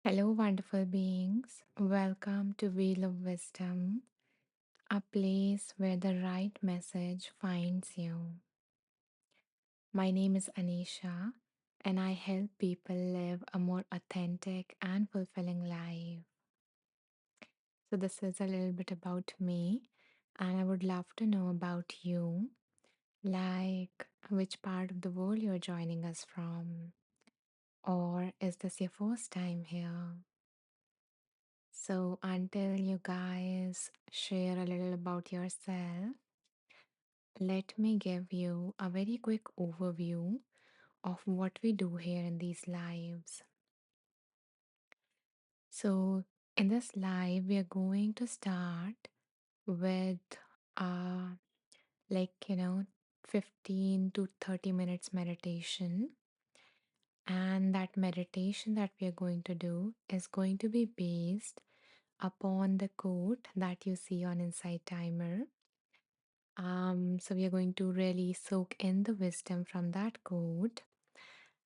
Hello, wonderful beings. Welcome to Wheel of Wisdom, a place where the right message finds you. My name is Anisha, and I help people live a more authentic and fulfilling life. So, this is a little bit about me, and I would love to know about you, like which part of the world you're joining us from, or is this your first time here? So, until you guys share a little about yourself, let me give you a very quick overview of what we do here in these lives. So, in this live, we are going to start with uh, 15 to 30 minutes meditation. And that meditation that we are going to do is going to be based upon the quote that you see on Insight Timer. So we are going to really soak in the wisdom from that quote.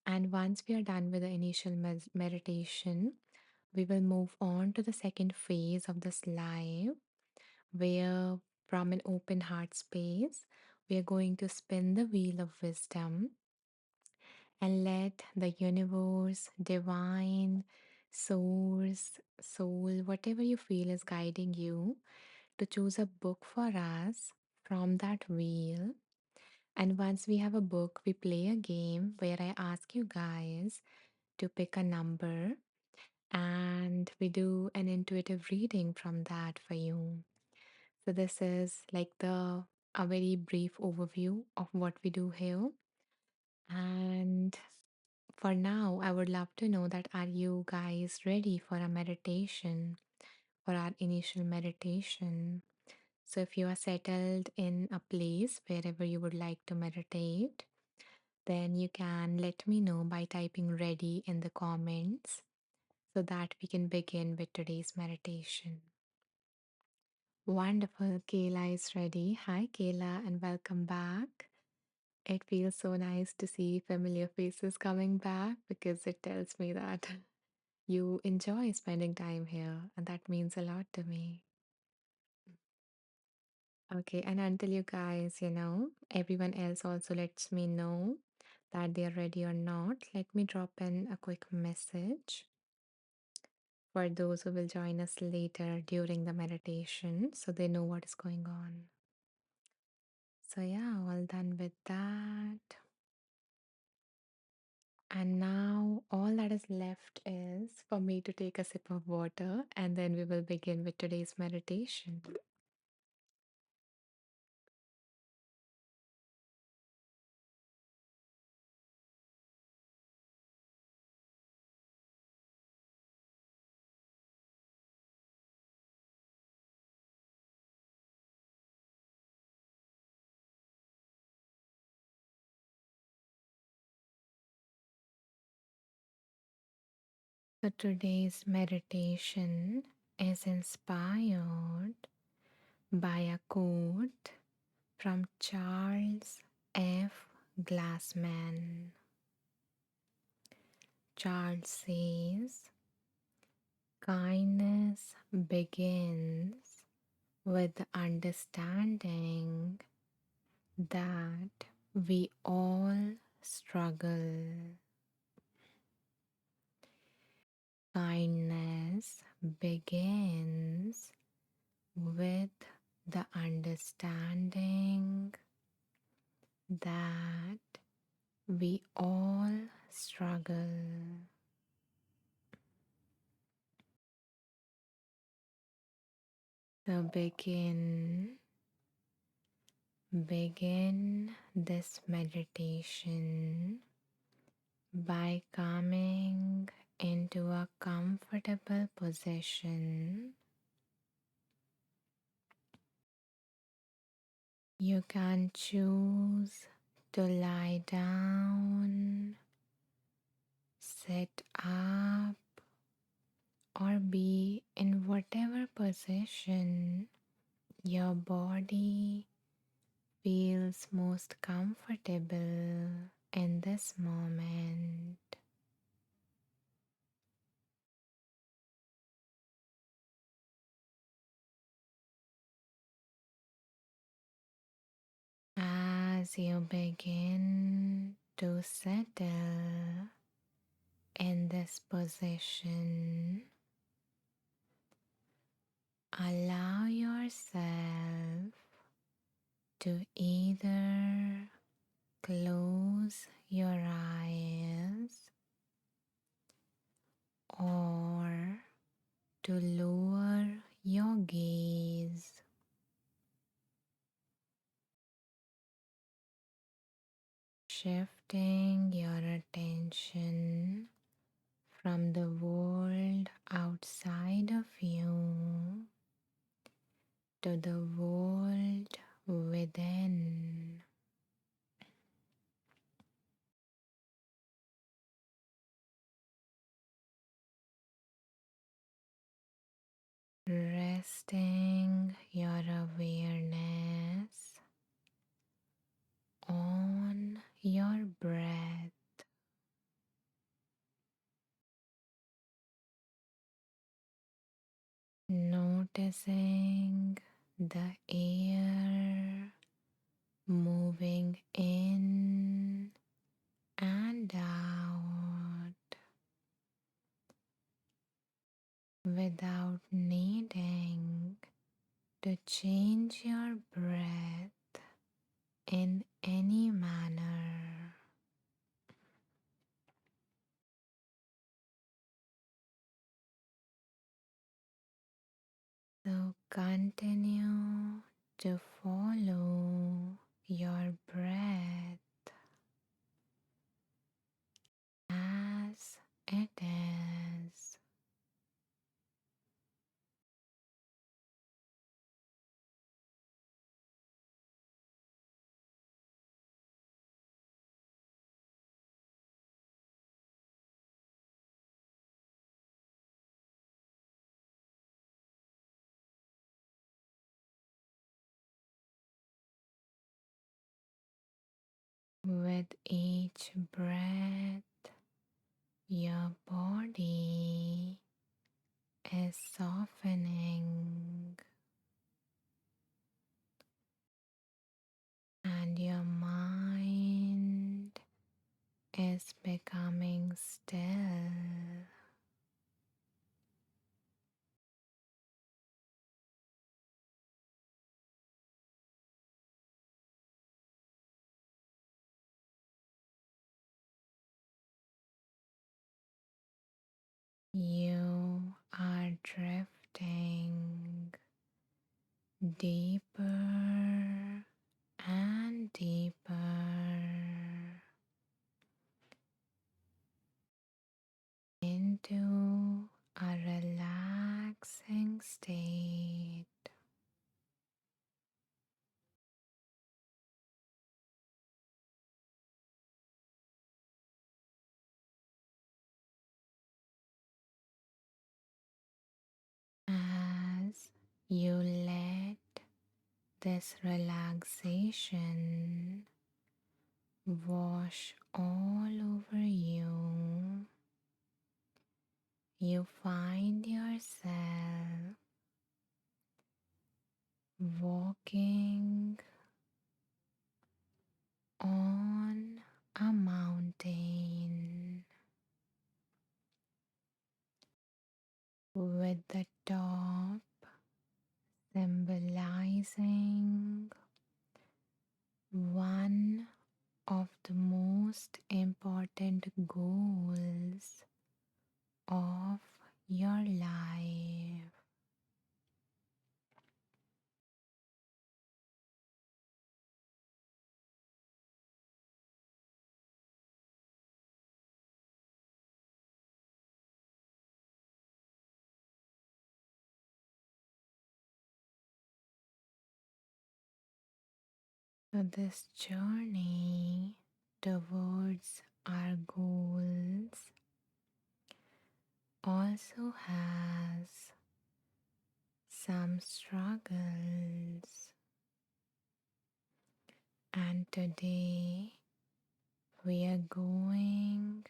And once we are done with the initial meditation, we will move on to the second phase of this live, where from an open heart space, we are going to spin the wheel of wisdom and let the universe, divine, source, soul, whatever you feel is guiding you, to choose a book for us from that wheel. And once we have a book, we play a game where I ask you guys to pick a number and we do an intuitive reading from that for you. So this is like the a very brief overview of what we do here. And for now, I would love to know that are you guys ready for a meditation, for our initial meditation? So if you are settled in a place wherever you would like to meditate, then you can let me know by typing ready in the comments so that we can begin with today's meditation. Wonderful. Kayla is ready. Hi, Kayla, and welcome back. It feels so nice to see familiar faces coming back because it tells me that you enjoy spending time here, and that means a lot to me. Okay, and until you guys, everyone else also lets me know that they are ready or not, let me drop in a quick message for those who will join us later during the meditation so they know what is going on. So, yeah, all done with that. And now all that is left is for me to take a sip of water and then we will begin with today's meditation. So, today's meditation is inspired by a quote from Charles F. Glassman. Charles says, kindness begins with the understanding that we all struggle. Kindness begins with the understanding that we all struggle. So begin this meditation by coming into a comfortable position. You can choose to lie down, sit up, or be in whatever position your body feels most comfortable in this moment. As you begin to settle in this position, allow yourself to either close your eyes or to lower your gaze, shifting your attention from the world outside of you to the world within. Resting your awareness on your breath, noticing the air moving in and out without needing to change your breath in any manner. So continue to follow your breath as it is. With each breath, your body is softening and your mind is becoming still. You are drifting deeper and deeper into a relaxing state. As you let this relaxation wash all over you, you find yourself walking on a mountain with the top symbolizing one of the most important goals of your life. So, this journey towards our goals also has some struggles, and today we are going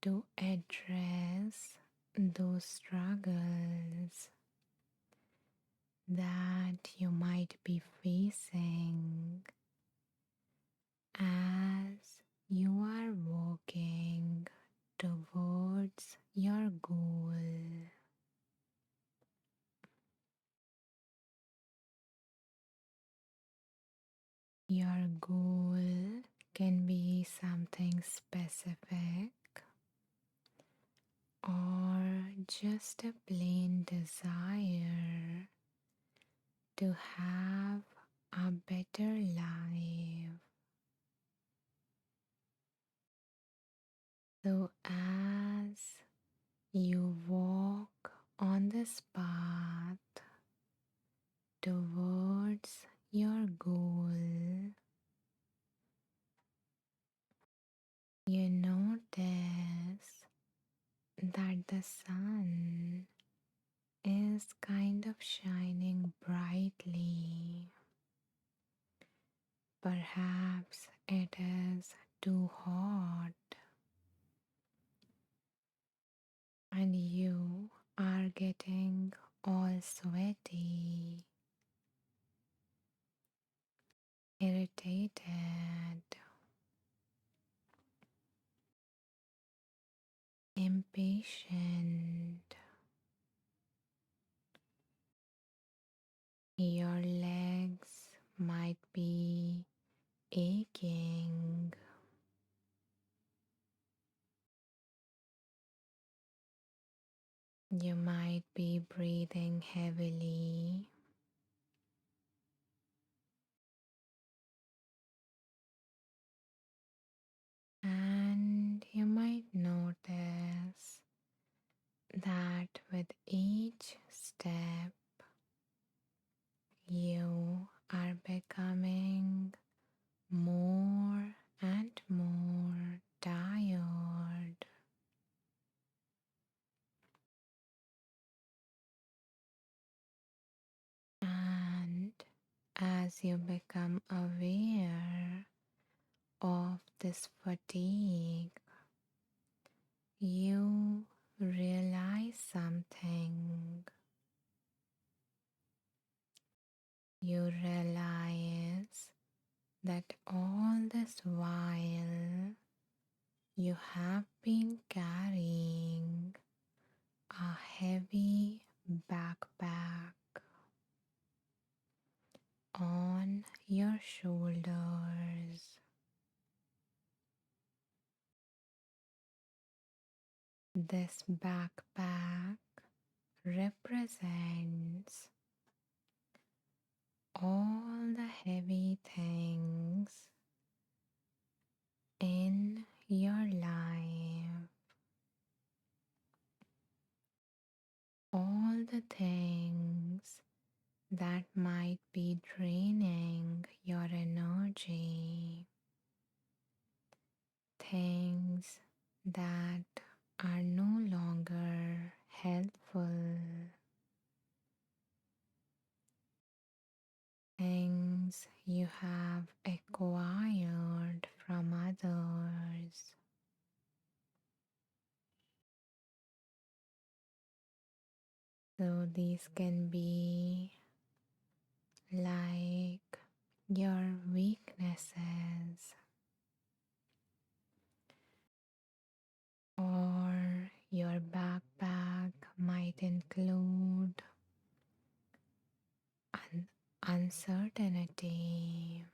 to address those struggles that you might be facing can be something specific or just a plain desire to have a better life. So, as you walk on this path towards your goal, you notice that the sun is kind of shining brightly. Perhaps it is too hot and you are getting all sweaty, irritated, impatient. Your legs might be aching. You might be breathing heavily, and you might notice that with each step you are becoming more and more tired. And as you become aware of this fatigue, you realize something. You realize that all this while you have been carrying a heavy backpack on your shoulders. This backpack represents all the heavy things in your life, all the things that might be draining your energy, things that are no longer helpful, things you have acquired from others. So these can be like your weaknesses, or your backpack might include uncertainty,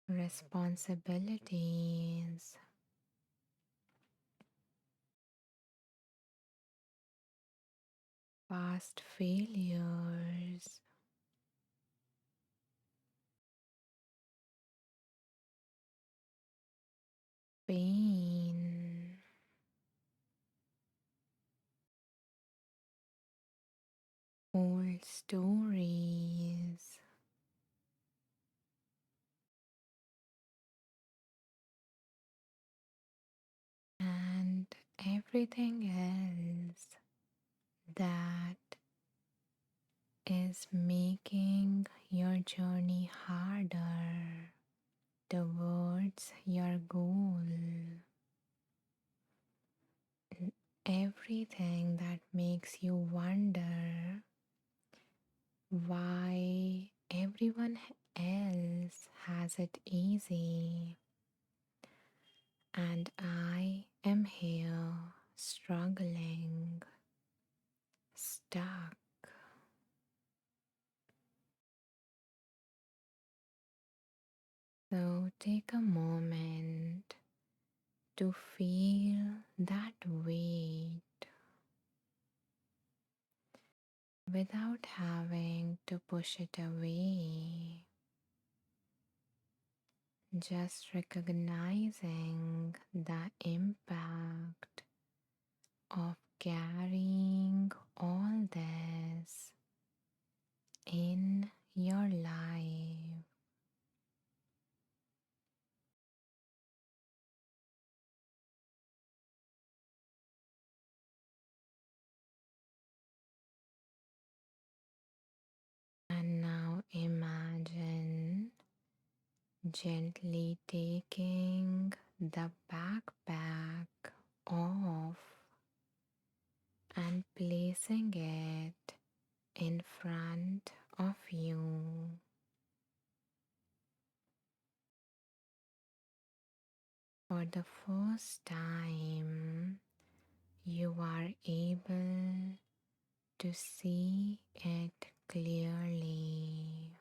responsibilities, past failures, pain, old stories, and everything else that is making your journey harder towards your goal. Everything that makes you wonder why everyone else has it easy and I am here struggling, stuck. So take a moment to feel that weight without having to push it away. Just recognizing the impact of carrying all this in your life. And now imagine gently taking the backpack off and placing it in front of you. For the first time, you are able to see it clearly.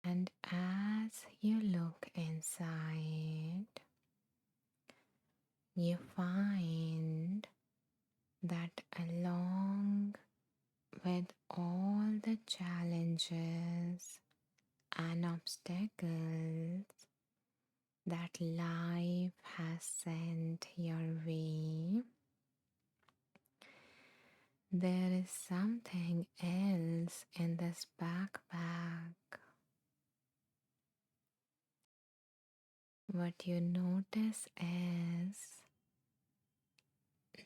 And as you look inside, you find that along with all the challenges and obstacles that life has sent your way, there is something else in this backpack. What you notice is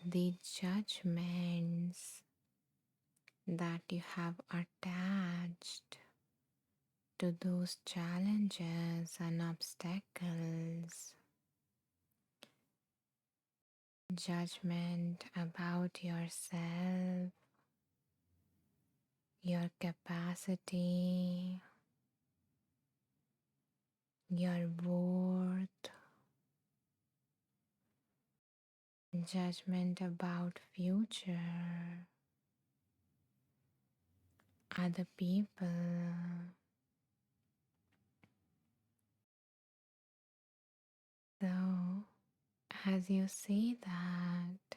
the judgments that you have attached to those challenges and obstacles. Judgment about yourself, your capacity, your worth, judgment about future, other people. So, as you see that,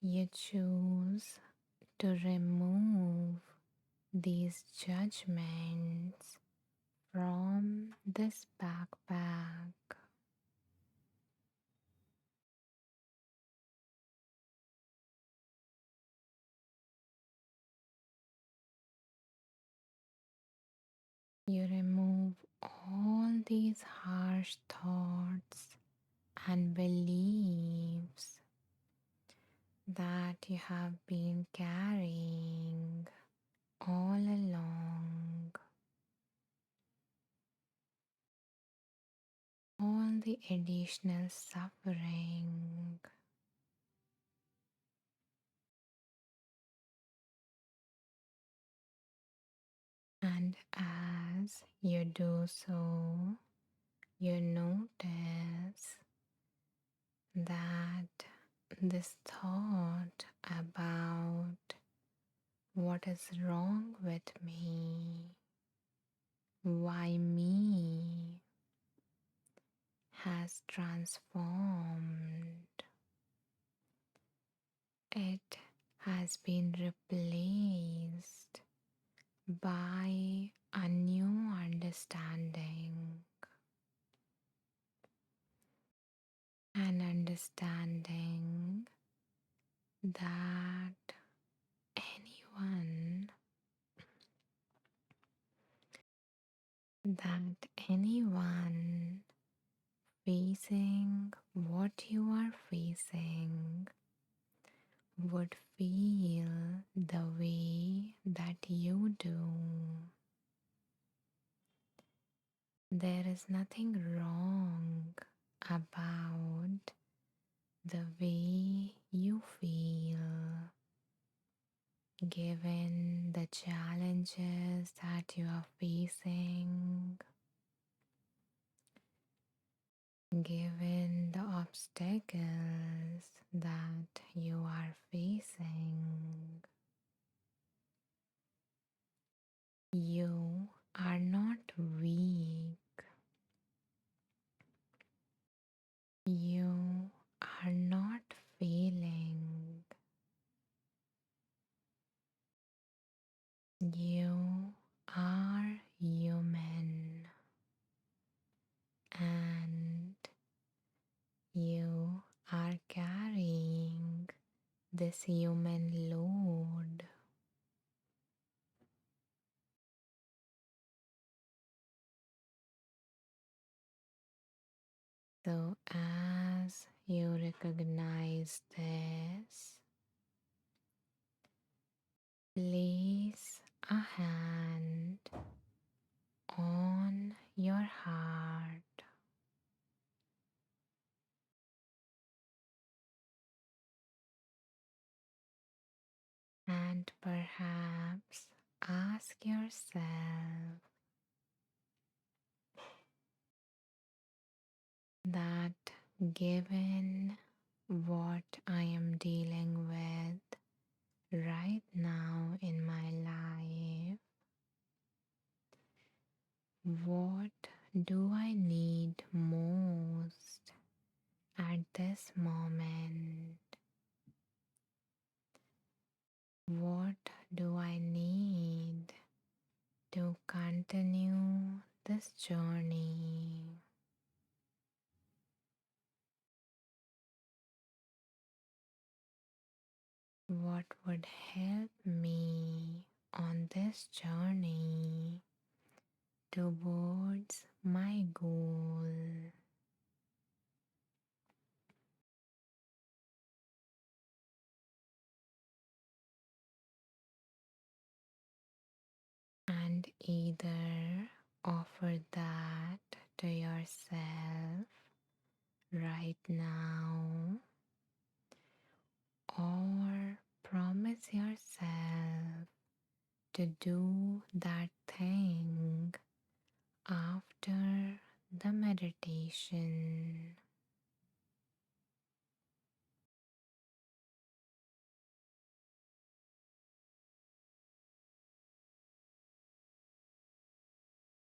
you choose to remove these judgments from this backpack. You remove all these harsh thoughts and beliefs that you have been carrying all along, all the additional suffering. And as you do so, you notice that this thought about what is wrong with me, why me, has transformed. It has been replaced by a new understanding, an understanding that anyone anyone facing what you are facing would feel the way that you do. There is nothing wrong about the way you feel, given the challenges that you are facing, given the obstacles that you are facing. You are human and you are carrying this human load. So, as you recognize this, place a hand on your heart and perhaps ask yourself that given what I am dealing with right now in my life, what do I need most at this moment? What do I need to continue this journey? What would help me on this journey towards my goal? And either offer that to yourself right now or promise yourself to do that thing after the meditation.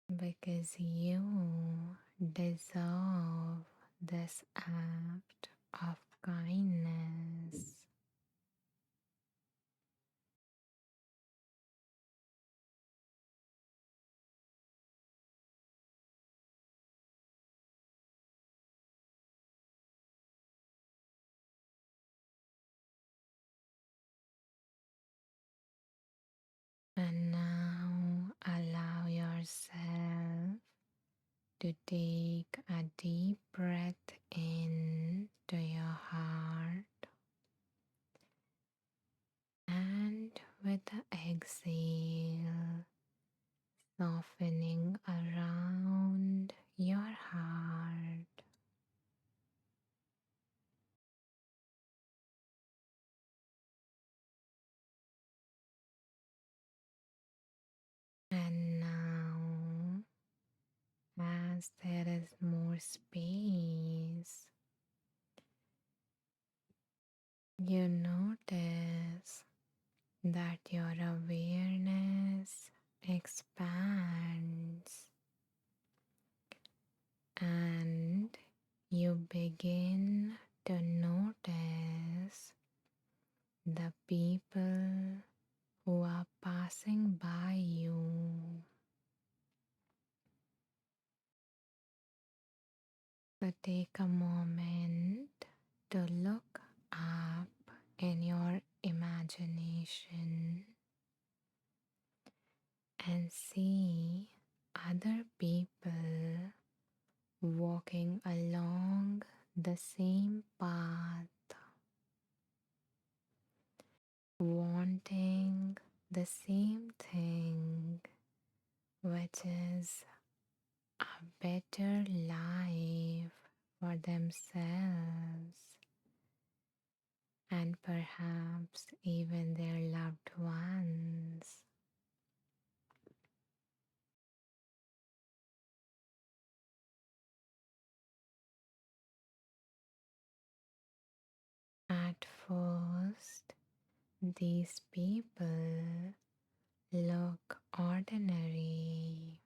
Because you deserve this act of kindness. And now allow yourself to take a deep breath in to your heart and with the exhale, softening around your heart. And now, as there is more space, you notice that your awareness expands and you begin to notice the people who are passing by you. So take a moment to look up in your imagination and see other people walking along the same path, wanting the same thing, which is a better life for themselves and perhaps even their loved ones. At first, these people look ordinary,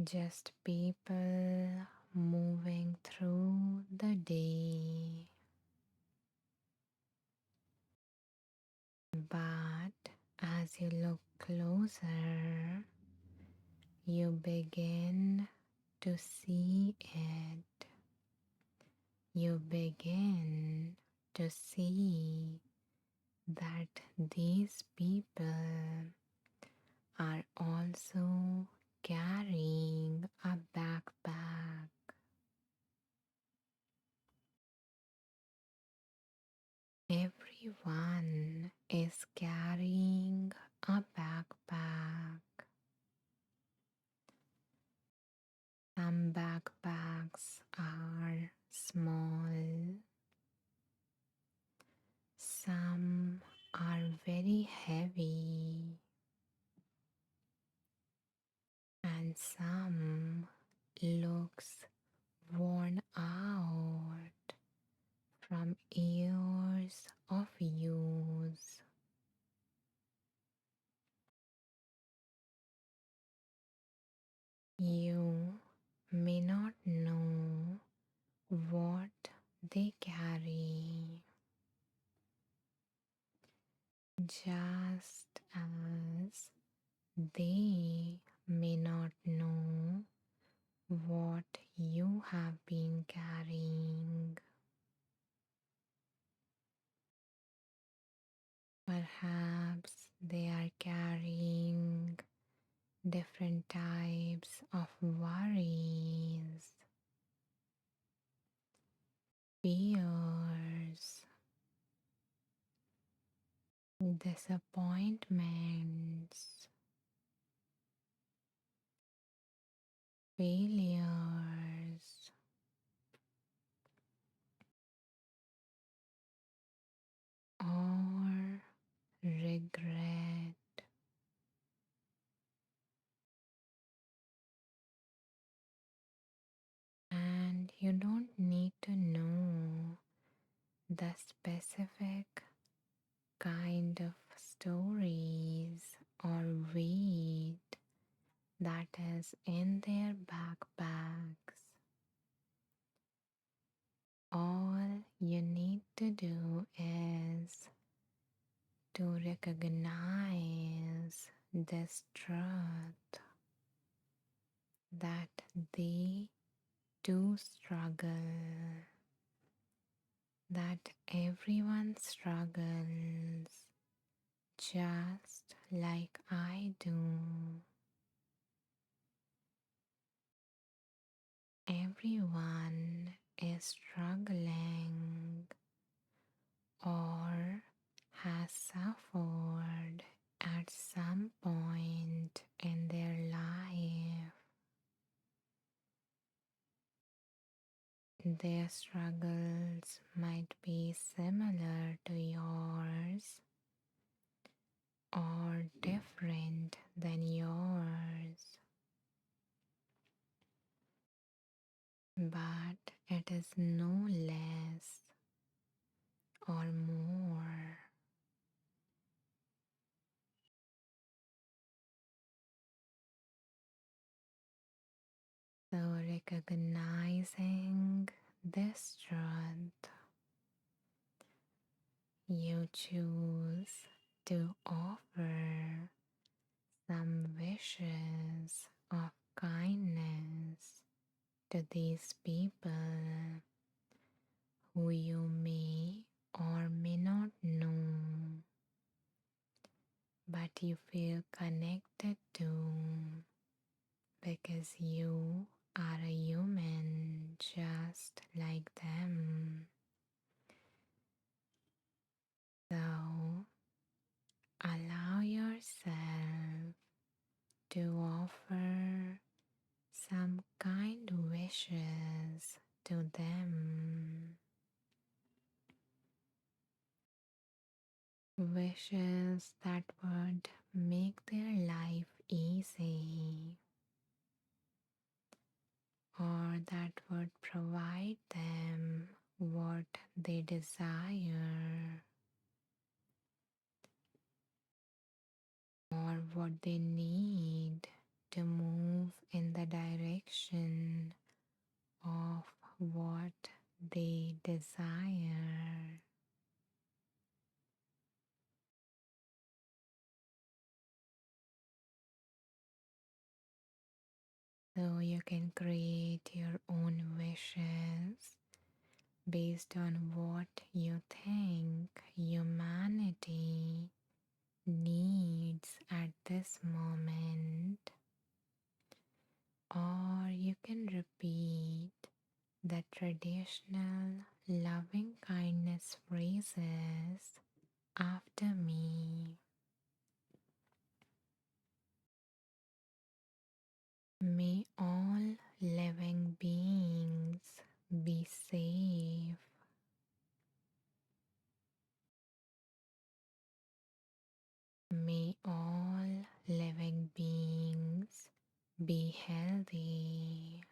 just people moving through the day. But as you look closer, you begin to see it. You begin to see that these people are also carrying a backpack. Everyone is carrying a backpack. Some backpacks are small, some are very heavy, and some looks worn out from years of use. You may not know what they carry, just as they may not know what you have been carrying. Perhaps they are carrying different types of worries, fears, disappointments, failures, or regret. And you don't need to know the specific kind of stories or weight that is in their backpacks. All you need to do is to recognize this truth that they too struggle, that everyone struggles just like I do. Everyone is struggling or has suffered at some point in their life. Their struggles might be similar to yours or different than yours, but it is no less or more. So, recognizing this truth, you choose to offer some wishes of kindness to these people who you may or may not know, but you feel connected to because you are a human just like them. So allow yourself to offer some kind wishes to them. Wishes that would make their life easy or that would provide them what they desire or what they need to move in the direction of what they desire. So you can create your own wishes based on what you think humanity needs at this moment, or you can repeat the traditional loving kindness phrases after me. May all living beings be safe. May all living beings be healthy.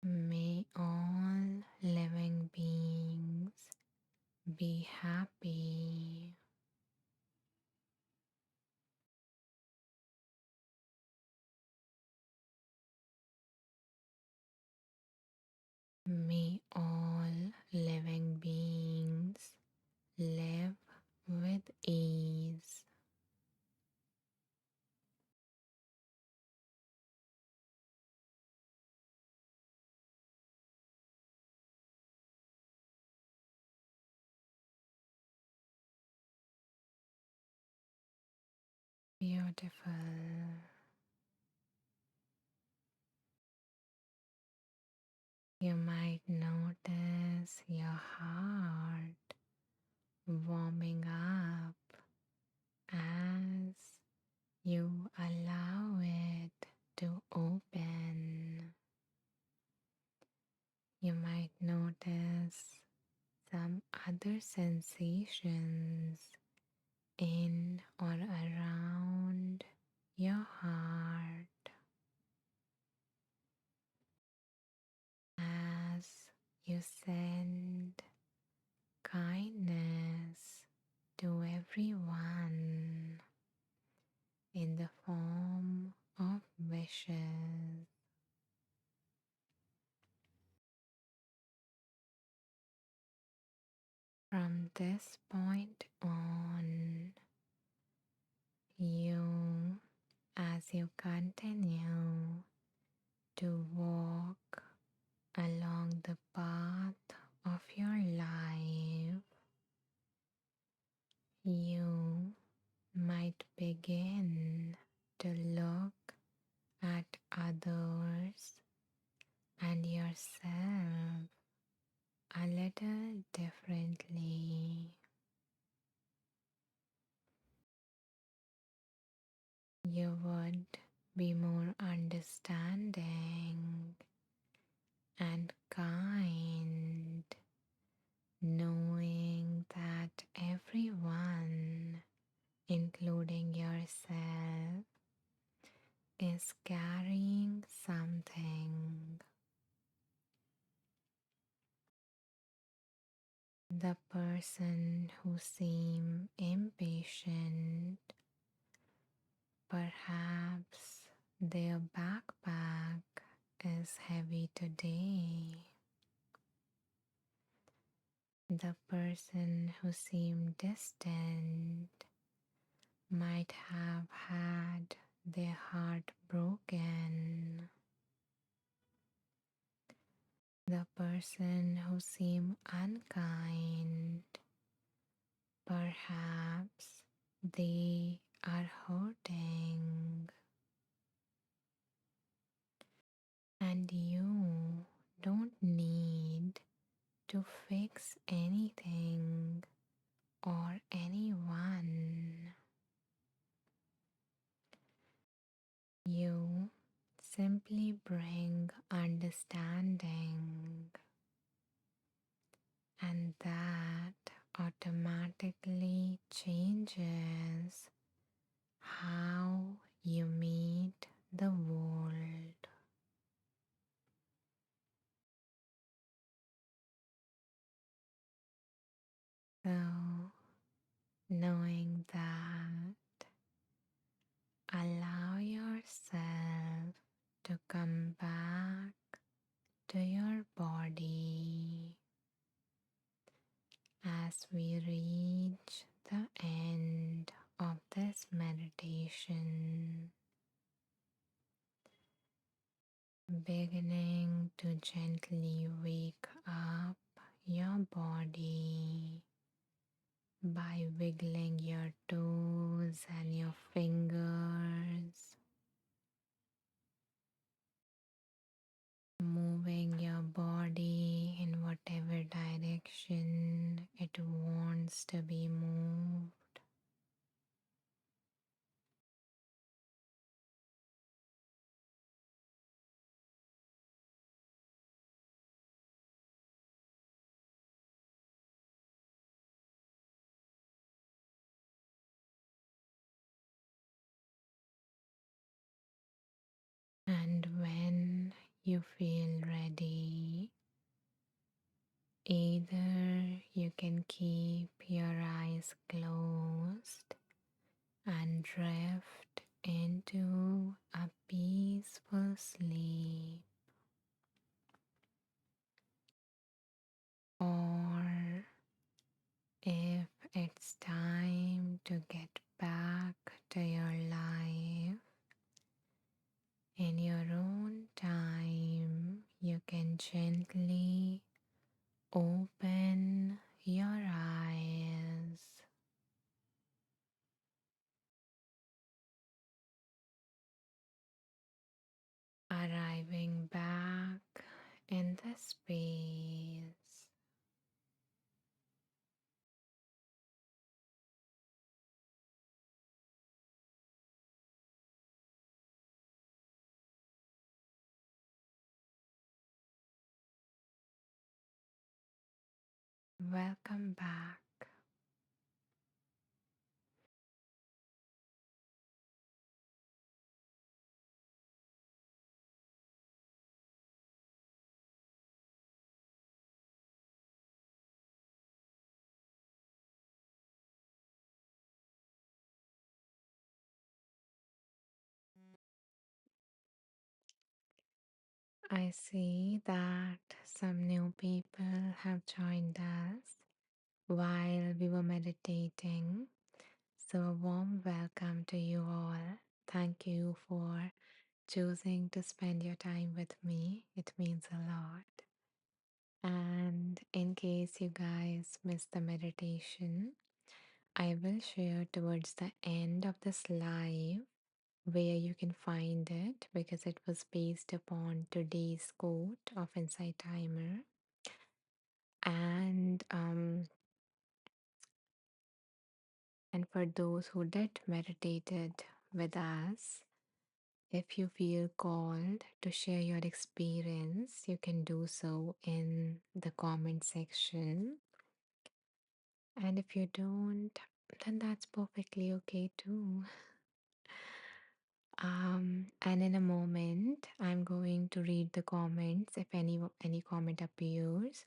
May all living beings be happy. May all living beings live with ease. Beautiful. You might notice your heart warming up as you allow it to open. You might notice some other sensations in or around your heart as you send kindness to everyone in the form of wishes. From this point on, you, as you continue to walk along the path of your life, you might begin to look at others and yourself a little differently. You would be more understanding and kind, knowing that everyone, including yourself, is carrying something. The person who seemed impatient, perhaps their backpack is heavy today. The person who seemed distant might have had their heart broken. The person who seemed unkind, perhaps they are hurting. And you don't need to fix anything or anyone. You simply bring understanding, and that automatically changes how you meet the world. So, knowing that, allow yourself to come back to your body as we reach the end of this meditation, beginning to gently wake up your body by wiggling your toes and your fingers, moving your body in whatever direction it wants to be moved. And when you feel ready, either you can keep your eyes closed and drift into a peaceful sleep, or if it's time to get back to your life in your own time, you can gently open your eyes, arriving back in the space. Welcome back. I see that some new people have joined us while we were meditating. So, a warm welcome to you all. Thank you for choosing to spend your time with me. It means a lot. And in case you guys missed the meditation, I will share towards the end of this live where you can find it because it was based upon today's quote of Insight Timer. And for those who did meditated with us, if you feel called to share your experience, you can do so in the comment section. And if you don't, then that's perfectly okay too. And in a moment, I'm going to read the comments if any comment appears,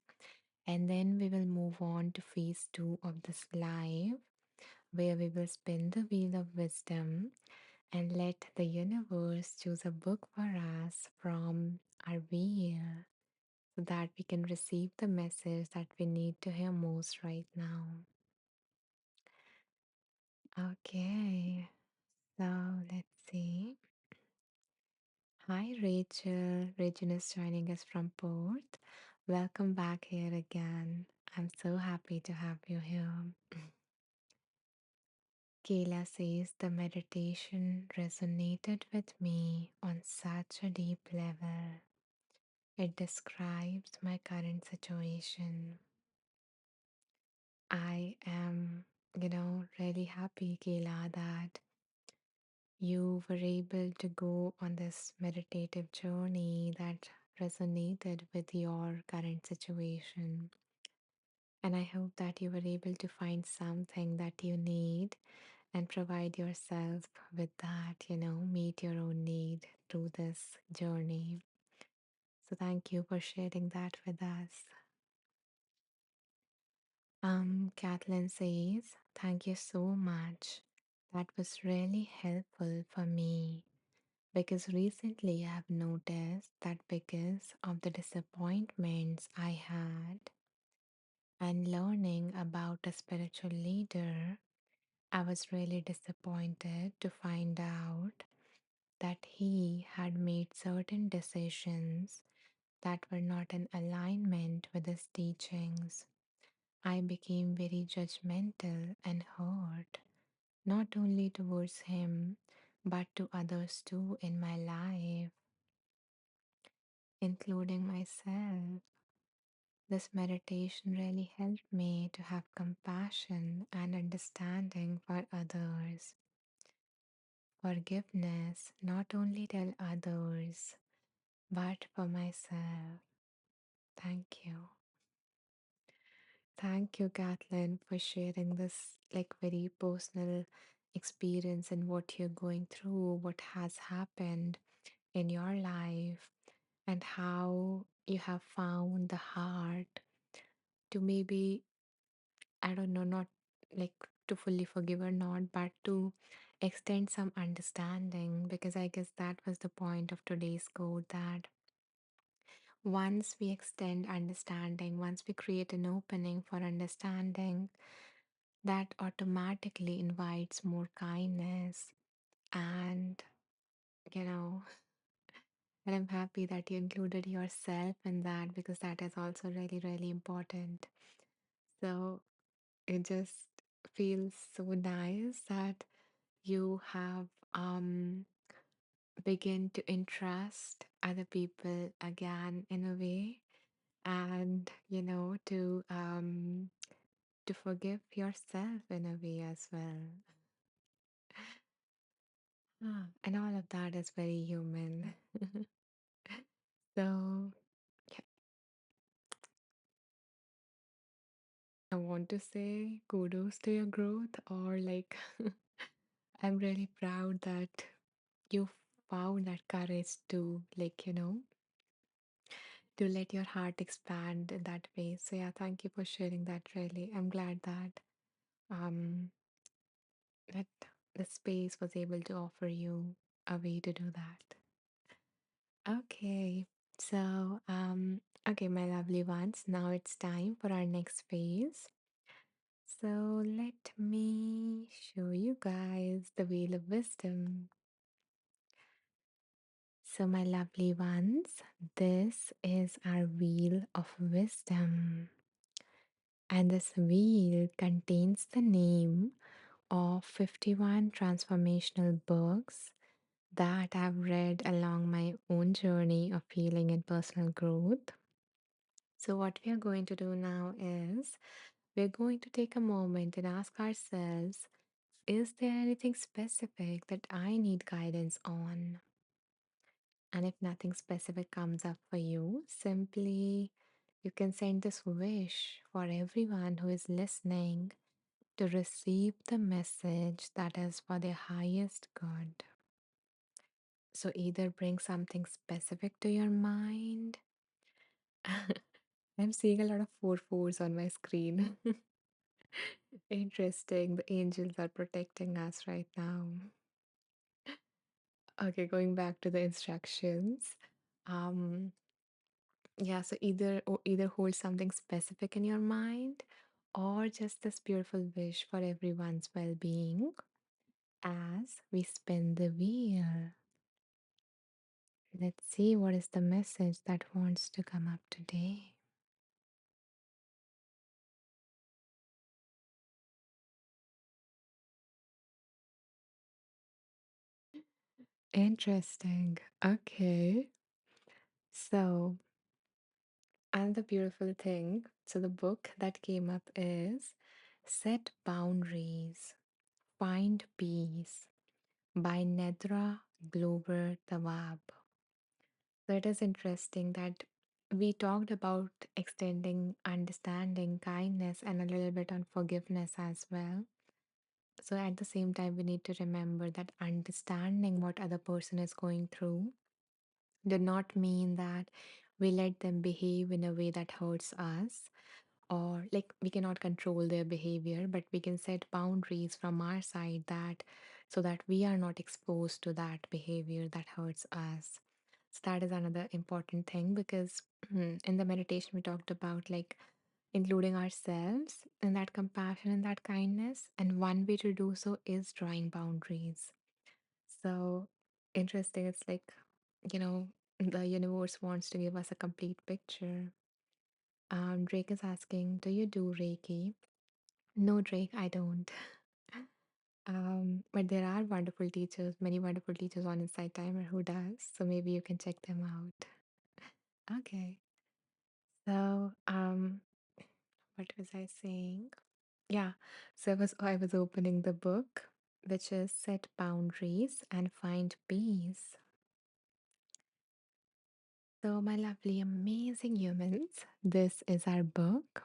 and then we will move on to phase two of this live, where we will spin the wheel of wisdom and let the universe choose a book for us from our wheel so that we can receive the message that we need to hear most right now. Okay, so let's see. Hi, Rachel. Rachel is joining us from Perth. Welcome back here again. I'm so happy to have you here. Kayla says the meditation resonated with me on such a deep level. It describes my current situation. I am, really happy, Kayla, that you were able to go on this meditative journey that resonated with your current situation. And I hope that you were able to find something that you need and provide yourself with that, meet your own need through this journey. So thank you for sharing that with us. Kathleen says, thank you so much. That was really helpful for me because recently I have noticed that because of the disappointments I had, and learning about a spiritual leader, I was really disappointed to find out that he had made certain decisions that were not in alignment with his teachings. I became very judgmental and hurt, not only towards him, but to others too in my life, including myself. This meditation really helped me to have compassion and understanding for others, forgiveness not only tell others, but for myself. Thank you. Thank you, Kathleen, for sharing this like very personal experience and what you're going through, what has happened in your life, and how you have found the heart to maybe, I don't know, not like to fully forgive or not, but to extend some understanding. Because I guess that was the point of today's code, that once we extend understanding, once we create an opening for understanding, that automatically invites more kindness. And, you know, and I'm happy that you included yourself in that, because that is also really, really important. So it just feels so nice that you have begin to interest other people again in a way, and to forgive yourself in a way as well. And all of that is very human. So yeah, I want to say kudos to your growth, or like I'm really proud that you found that courage to, to let your heart expand in that way. So yeah, thank you for sharing that. Really, I'm glad um that the space was able to offer you a way to do that. Okay, so okay, my lovely ones, now it's time for our next phase. So let me show you guys the wheel of wisdom. So, my lovely ones, this is our wheel of wisdom. And this wheel contains the name of 51 transformational books that I've read along my own journey of healing and personal growth. So, what we are going to do now is we're going to take a moment and ask ourselves, is there anything specific that I need guidance on? And if nothing specific comes up for you, simply you can send this wish for everyone who is listening to receive the message that is for their highest good. So either bring something specific to your mind. I'm seeing a lot of four fours on my screen. Interesting. The angels are protecting us right now. Okay, going back to the instructions. Um, Yeah, so either hold something specific in your mind, or just this beautiful wish for everyone's well-being as we spin the wheel. Let's see what is the message that wants to come up today. Interesting. Okay. So, another beautiful thing. So, the book that came up is Set Boundaries, Find Peace by Nedra Glover Tawab. So it is interesting that we talked about extending understanding, kindness, and a little bit on forgiveness as well. So at the same time, we need to remember that understanding what other person is going through do not mean that we let them behave in a way that hurts us, or like we cannot control their behavior, but we can set boundaries from our side, that so that we are not exposed to that behavior that hurts us. So that is another important thing, because in the meditation we talked about like including ourselves, and that compassion and that kindness. And one way to do so is drawing boundaries. So interesting. It's like, you know, the universe wants to give us a complete picture. Drake is asking, do you do Reiki? No, Drake, I don't. But there are wonderful teachers, many wonderful teachers on Inside Timer who does. So maybe you can check them out. Okay. So, what was I saying? Yeah. So I was opening the book, which is Set Boundaries and Find Peace. So, my lovely, amazing humans, this is our book.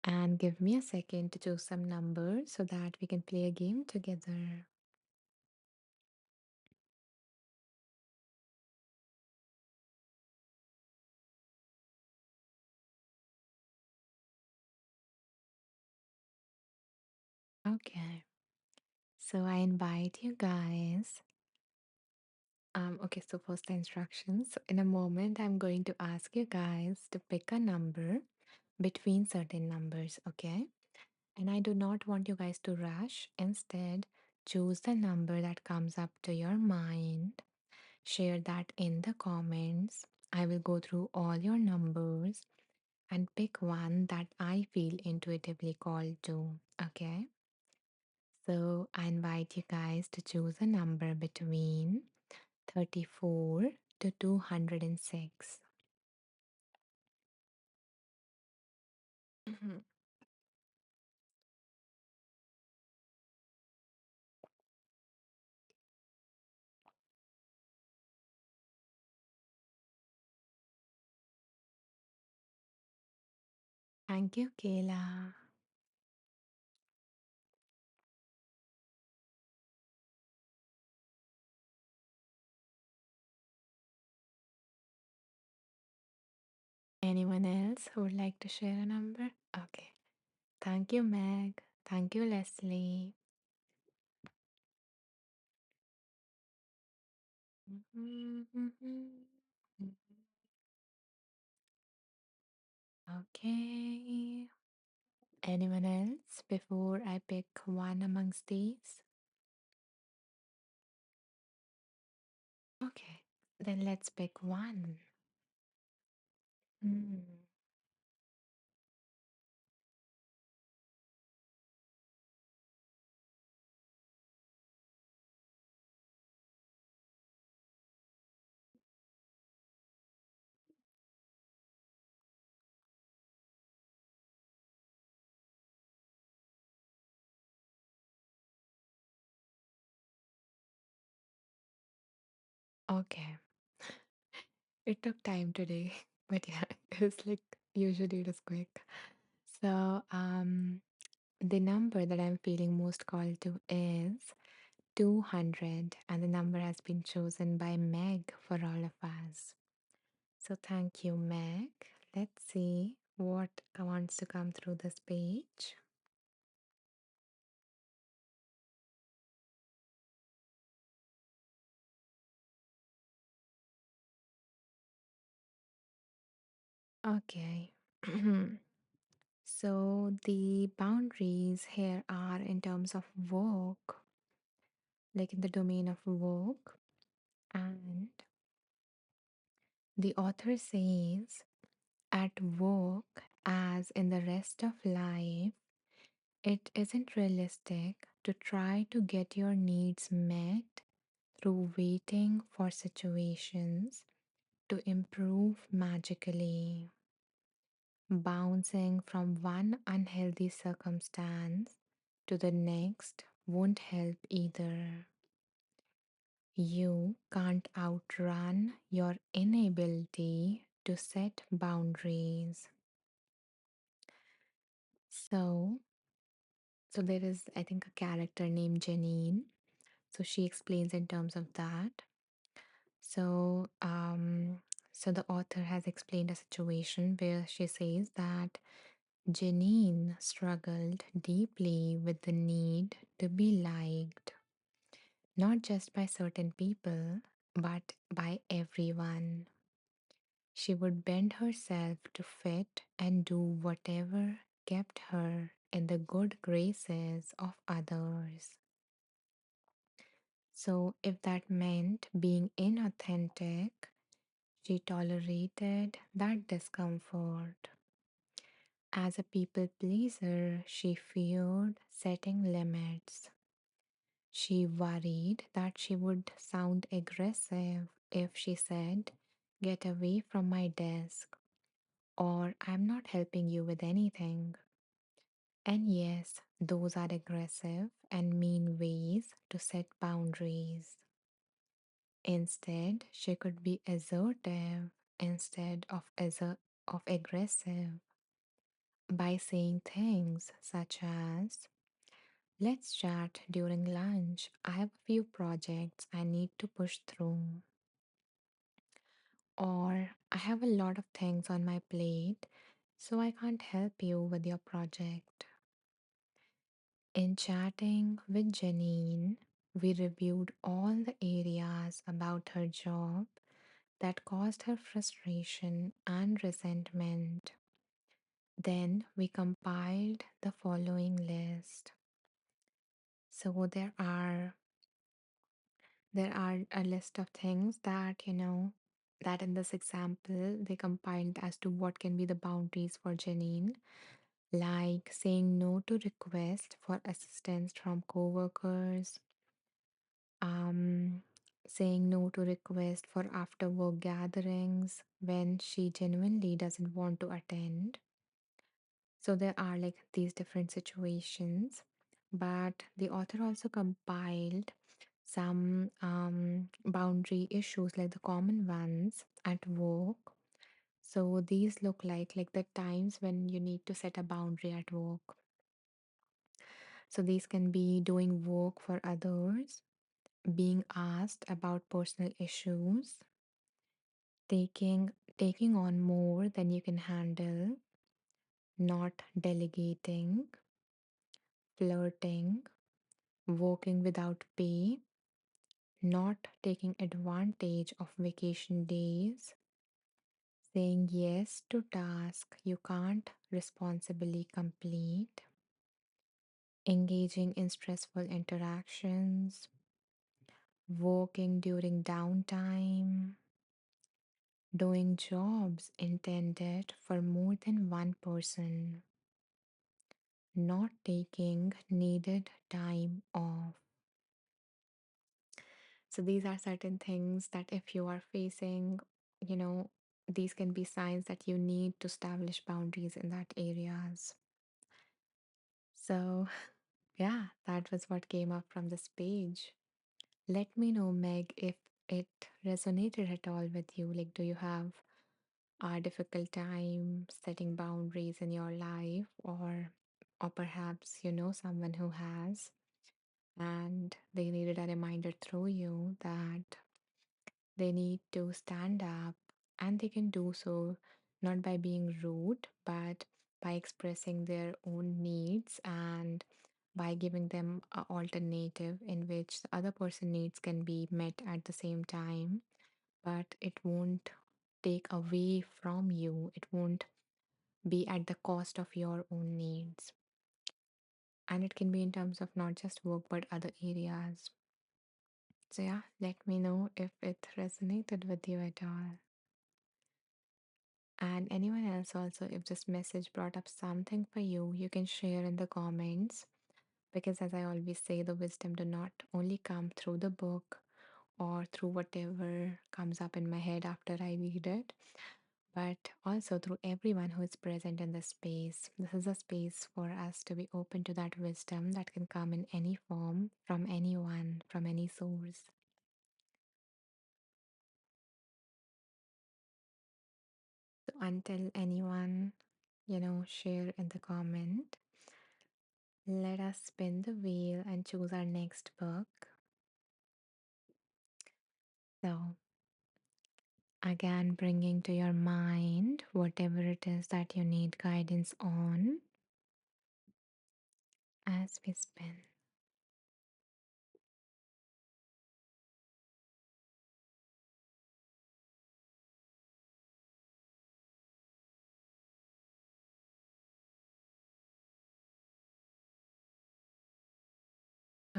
And give me a second to choose some numbers so that we can play a game together. Okay. So I invite you guys. Okay, so first the instructions. So in a moment, I'm going to ask you guys to pick a number between certain numbers, okay? And I do not want you guys to rush. Instead, choose the number that comes up to your mind. Share that in the comments. I will go through all your numbers and pick one that I feel intuitively called to. Okay. So I invite you guys to choose a number between 34 to 206. Mhm. Thank you, Kayla. Anyone else who would like to share a number? Okay. Thank you, Meg. Thank you, Leslie. Okay. Anyone else before I pick one amongst these? Okay, then let's pick one. Hmm. Okay, it took time today, but yeah, it's like usually it is quick. So, the number that I'm feeling most called to is 200, and the number has been chosen by Meg for all of us. So, thank you, Meg. Let's see what wants to come through this page. Okay. So the boundaries here are in terms of work, like in the domain of work. And the author says, at work, as in the rest of life, it isn't realistic to try to get your needs met through waiting for situations to improve magically. Bouncing from one unhealthy circumstance to the next won't help either. You can't outrun your inability to set boundaries. So, so there is, I think, a character named Janine. So she explains in terms of that. So, so the author has explained a situation where she says that Janine struggled deeply with the need to be liked, not just by certain people, but by everyone. She would bend herself to fit and do whatever kept her in the good graces of others. So, if that meant being inauthentic, she tolerated that discomfort. As a people pleaser, she feared setting limits. She worried that she would sound aggressive if she said, "Get away from my desk," or "I'm not helping you with anything." And yes, those are aggressive and mean ways to set boundaries. Instead, she could be assertive instead of aggressive by saying things such as, "Let's chat during lunch. I have a few projects I need to push through." Or, "I have a lot of things on my plate, so I can't help you with your project." In chatting with Janine, we reviewed all the areas about her job that caused her frustration and resentment. Then we compiled the following list. So there are a list of things that that in this example they compiled as to what can be the boundaries for Janine, like saying no to requests for assistance from coworkers, um, saying no to requests for after work gatherings when she genuinely doesn't want to attend. So there are like these different situations, but the author also compiled some boundary issues like the common ones at work. So these look like the times when you need to set a boundary at work. So these can be doing work for others, being asked about personal issues, taking on more than you can handle, not delegating, flirting, working without pay, not taking advantage of vacation days, saying yes to tasks you can't responsibly complete, engaging in stressful interactions, working during downtime, doing jobs intended for more than one person, not taking needed time off. So these are certain things that if you are facing, you know, these can be signs that you need to establish boundaries in that areas. So yeah, that was what came up from this page. Let me know, Meg, if it resonated at all with you. Like, do you have a difficult time setting boundaries in your life, or perhaps you know someone who has, and they needed a reminder through you that they need to stand up, and they can do so not by being rude, but by expressing their own needs and by giving them an alternative in which the other person needs can be met at the same time, but it won't take away from you. It won't be at the cost of your own needs. And it can be in terms of not just work but other areas. So, yeah, let me know if it resonated with you at all. And anyone else also, if this message brought up something for you, you can share in the comments. Because as I always say, the wisdom do not only come through the book or through whatever comes up in my head after I read it, but also through everyone who is present in the space. This is a space for us to be open to that wisdom that can come in any form, from anyone, from any source. So until anyone, share in the comment, let us spin the wheel and choose our next book. So, again, bringing to your mind whatever it is that you need guidance on as we spin.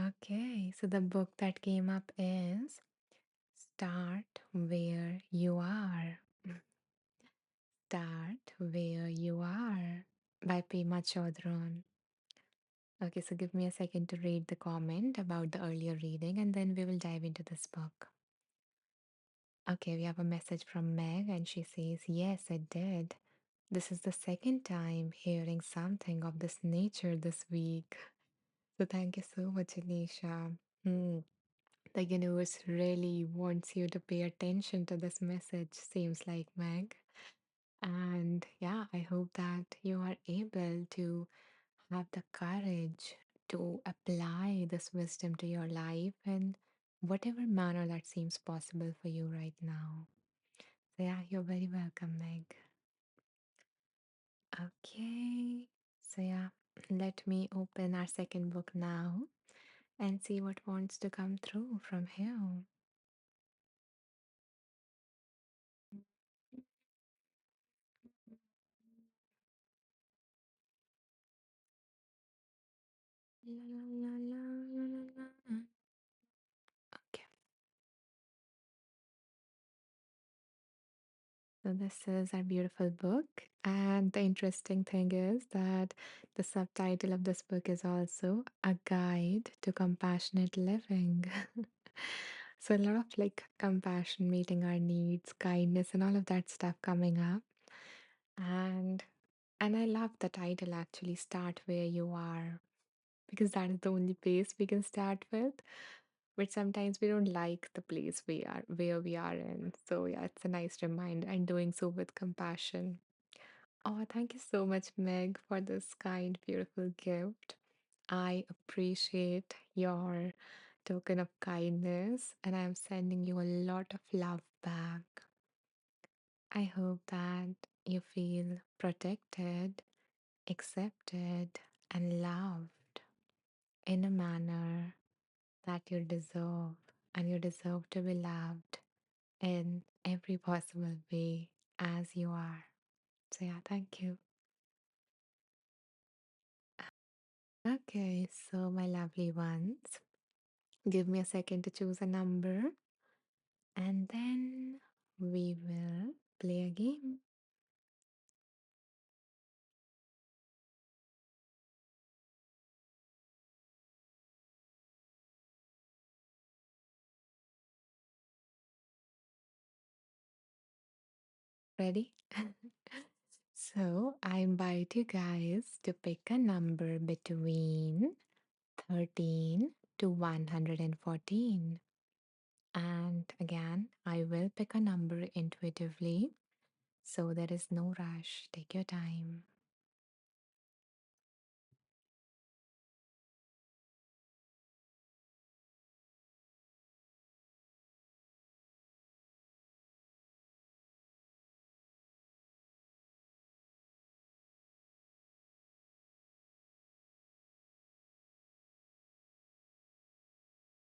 Okay, so the book that came up is Start Where You Are. Start Where You Are by Pema Chodron. Okay, so give me a second to read the comment about the earlier reading and then we will dive into this book. Okay, we have a message from Meg and she says, yes, I did. This is the second time hearing something of this nature this week. So thank you so much, Anisha. Hmm. The universe really wants you to pay attention to this message, seems like, Meg. And yeah, I hope that you are able to have the courage to apply this wisdom to your life in whatever manner that seems possible for you right now. So, yeah, you're very welcome, Meg. Okay, so yeah, let me open our second book now and see what wants to come through from here. La, la, la, la, la, la, la. Okay. So, this is our beautiful book. And the interesting thing is that the subtitle of this book is also A Guide to Compassionate Living. So, a lot of like compassion, meeting our needs, kindness, and all of that stuff coming up. And I love the title actually, Start Where You Are, because that is the only place we can start with. But sometimes we don't like the place we are, where we are in. So, yeah, it's a nice reminder and doing so with compassion. Oh, thank you so much, Meg, for this kind, beautiful gift. I appreciate your token of kindness, and I'm sending you a lot of love back. I hope that you feel protected, accepted, and loved in a manner that you deserve, and you deserve to be loved in every possible way as you are. So, yeah, thank you. Okay, so my lovely ones, give me a second to choose a number and then we will play a game. Ready? So I invite you guys to pick a number between 13 to 114. And again, I will pick a number intuitively, so there is no rush. Take your time.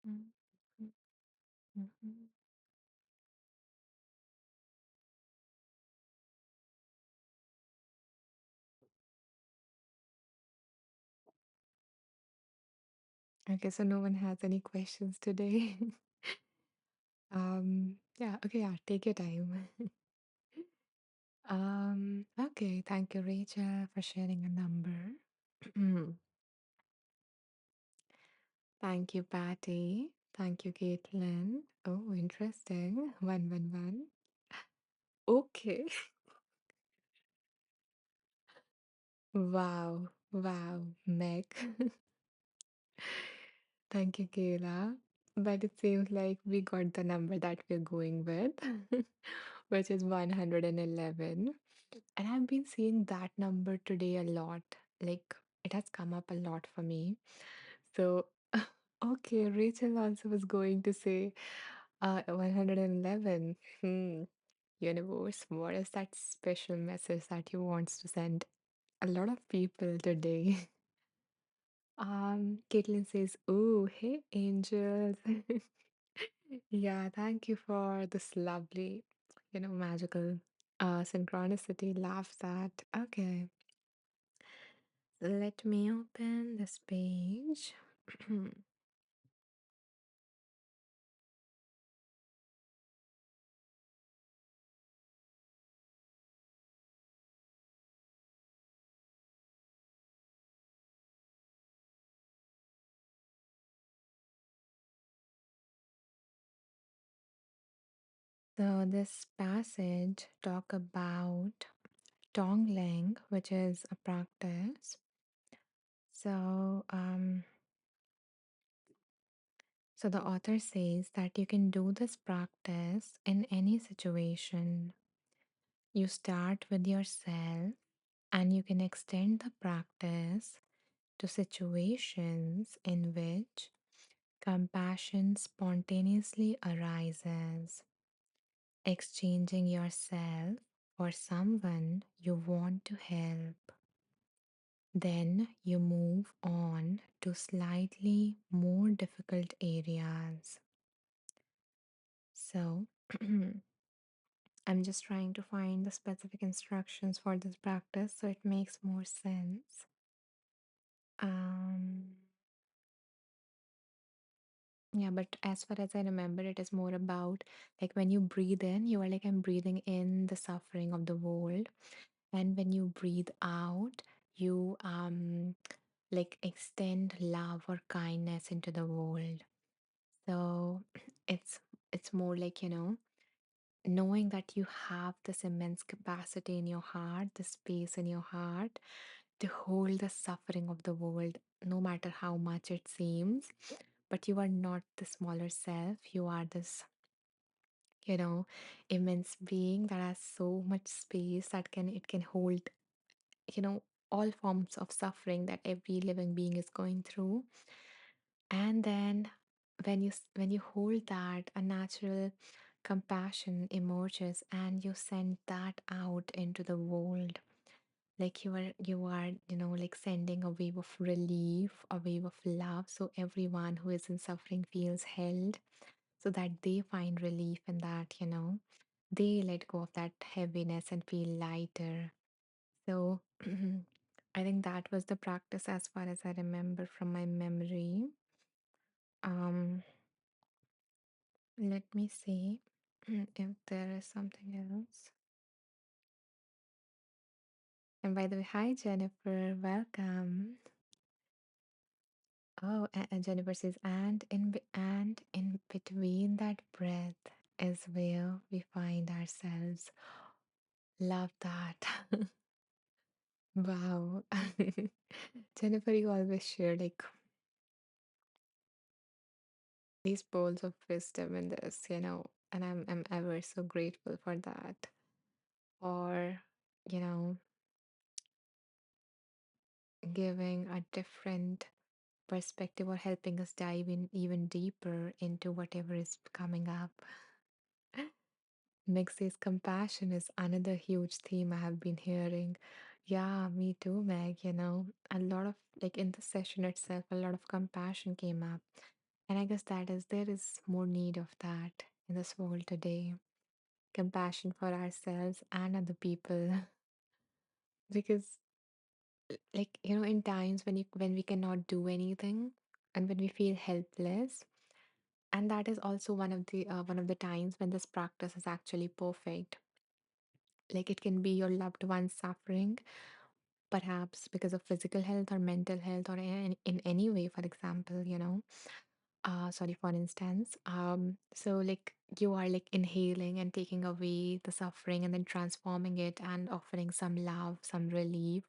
Mm, mm, mhm. Okay, so no one has any questions today. Yeah, okay, yeah, take your time. Okay, thank you, Rachel, for sharing a number. Thank you, Patty. Thank you, Caitlin. Oh, interesting. 111. Okay. Wow. Wow, Meg. Thank you, Kayla. But it seems like we got the number that we're going with, which is 111. And I've been seeing that number today a lot. Like it has come up a lot for me. So, okay, Rachel also was going to say 111. Universe, what is that special message that you wants to send a lot of people today? Caitlin says, "Oh, hey, angels." Yeah, thank you for this lovely, magical synchronicity. Love that. Okay, let me open this page. So this passage talk about tongling, which is a practice. So, so the author says that you can do this practice in any situation. You start with yourself and you can extend the practice to situations in which compassion spontaneously arises, exchanging yourself for someone you want to help. Then you move on to slightly more difficult areas. So, I'm just trying to find the specific instructions for this practice so it makes more sense. Um, yeah, but as far as I remember, it is more about like when you breathe in, you are like, I'm breathing in the suffering of the world. And when you breathe out, you like extend love or kindness into the world. So it's it's more like, knowing that you have this immense capacity in your heart, the space in your heart to hold the suffering of the world, no matter how much it seems. But you are not the smaller self. You are this, you know, immense being that has so much space that it can hold, you know, all forms of suffering that every living being is going through. And then when you hold that, a natural compassion emerges and you send that out into the world. Like you are, like sending a wave of relief, a wave of love, so everyone who is in suffering feels held, so that they find relief in that, they let go of that heaviness and feel lighter. So I think that was the practice as far as I remember from my memory. um Let me see if there is something else. And by the way, hi Jennifer, welcome. Oh, and Jennifer says, and in between that breath is where we find ourselves. Love that. Wow. Jennifer, you always share like these pearls of wisdom in this, and I'm ever so grateful for that. Or, you know, giving a different perspective or helping us dive in even deeper into whatever is coming up. Meg says compassion is another huge theme I have been hearing. Yeah, me too, Meg. A lot of, like in the session itself, a lot of compassion came up. And I guess there is more need of that in this world today. Compassion for ourselves and other people. Because, like, in times when we cannot do anything and when we feel helpless, and that is also one of the times when this practice is actually perfect. Like it can be your loved one suffering, perhaps because of physical health or mental health or in any way, for example, sorry, for instance. So like you are like inhaling and taking away the suffering and then transforming it and offering some love, some relief,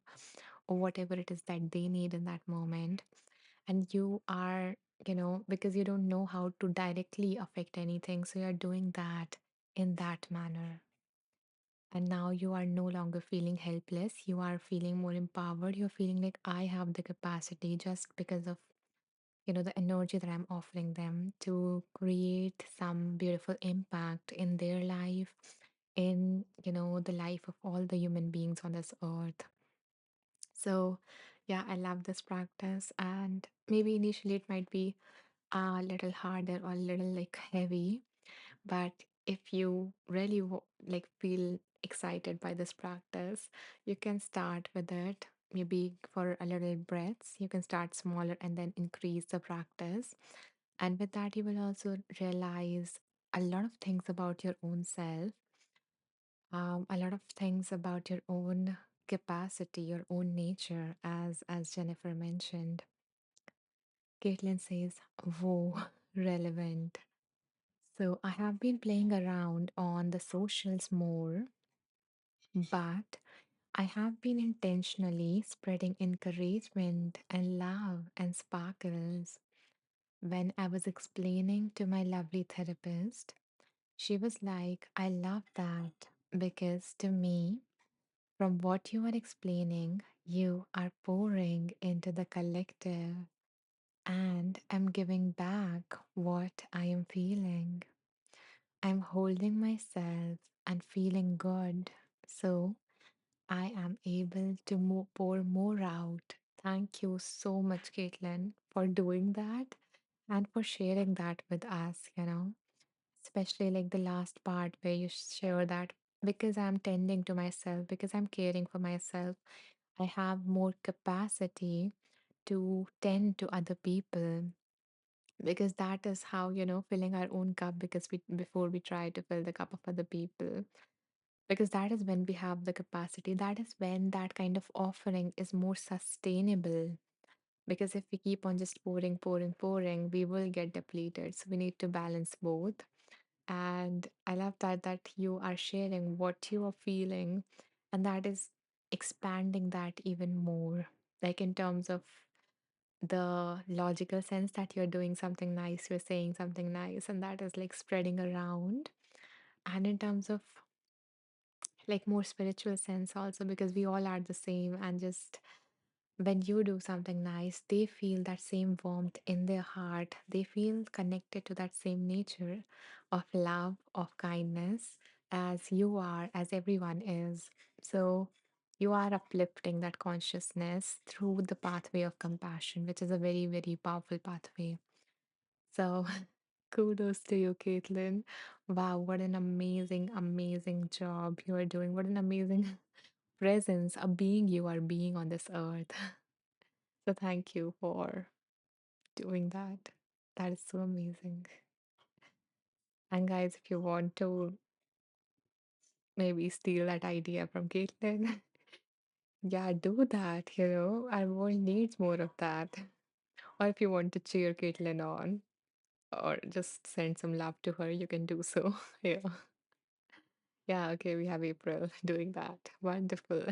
or whatever it is that they need in that moment. And you are, because you don't know how to directly affect anything, so you're doing that in that manner. And now you are no longer feeling helpless. You are feeling more empowered. You're feeling like I have the capacity just because of, the energy that I'm offering them to create some beautiful impact in their life, in, the life of all the human beings on this earth. So, yeah, I love this practice. And maybe initially it might be a little harder or a little like heavy, but if you really like feel excited by this practice, you can start with it. Maybe for a little breaths, you can start smaller and then increase the practice. And with that, you will also realize a lot of things about your own self, a lot of things about your own capacity, your own nature, as Jennifer mentioned. Caitlin says, whoa, relevant. So I have been playing around on the socials more, but I have been intentionally spreading encouragement and love and sparkles. When I was explaining to my lovely therapist, she was like, I love that because to me, from what you are explaining, you are pouring into the collective and I'm giving back what I am feeling. I'm holding myself and feeling good. So I am able to pour more out. Thank you so much, Caitlin, for doing that and for sharing that with us, especially like the last part where you share that because I'm tending to myself, because I'm caring for myself, I have more capacity to tend to other people because that is how filling our own cup because we before we try to fill the cup of other people because that is when we have the capacity, that is when that kind of offering is more sustainable, because if we keep on just pouring, we will get depleted, so we need to balance both. And I love that you are sharing what you are feeling, and that is expanding that even more, like in terms of the logical sense that you're doing something nice, you're saying something nice, and that is like spreading around. And in terms of like more spiritual sense also, because we all are the same, and just when you do something nice, they feel that same warmth in their heart, they feel connected to that same nature of love, of kindness, as you are, as everyone is. So you are uplifting that consciousness through the pathway of compassion, which is a very, very powerful pathway. So kudos to you, Caitlin. Wow, what an amazing, amazing job you are doing. What an amazing presence, a being you are being on this earth. So thank you for doing that. That is so amazing. And guys, if you want to maybe steal that idea from Caitlin, yeah, do that. Our world needs more of that. Or if you want to cheer Caitlin on or just send some love to her, you can do so. Yeah. Yeah, okay, we have April doing that. Wonderful.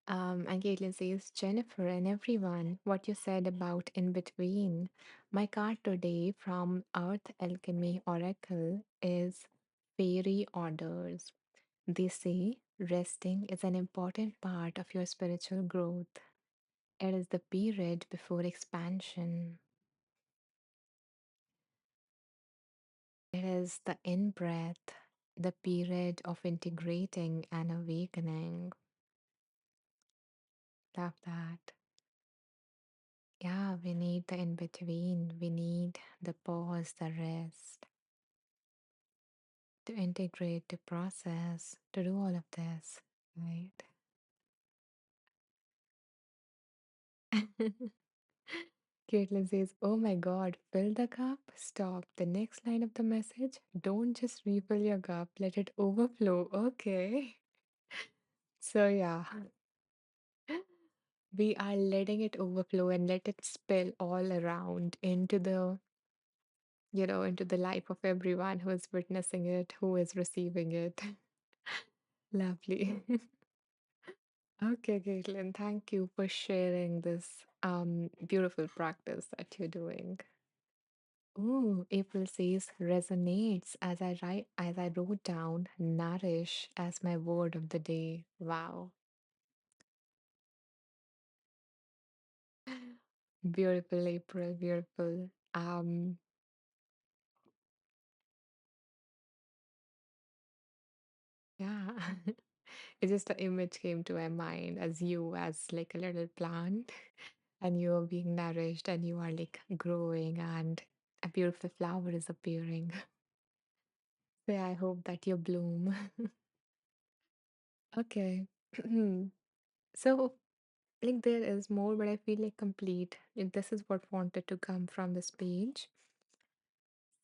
And Caitlin says, Jennifer and everyone, what you said about in between. My card today from Earth Alchemy Oracle is Fairy Orders. They say resting is an important part of your spiritual growth. It is the period before expansion. It is the in breath, the period of integrating and awakening. Love that. Yeah, we need the in between. We need the pause, the rest, to integrate, to process, to do all of this, right? Caitlin says, oh my God, fill the cup? Stop. The next line of the message, don't just refill your cup, let it overflow. Okay. So, yeah, we are letting it overflow and let it spill all around into the life of everyone who is witnessing it, who is receiving it. Lovely. Okay, Caitlin, thank you for sharing this beautiful practice that you're doing. Ooh, April says resonates as I wrote down nourish as my word of the day. Wow. Beautiful, April, beautiful. Yeah. It's just the image came to my mind as you as like a little plant and you are being nourished and you are like growing and a beautiful flower is appearing. So yeah, I hope that you bloom. Okay. So like there is more, but I feel like complete. This is what wanted to come from this page.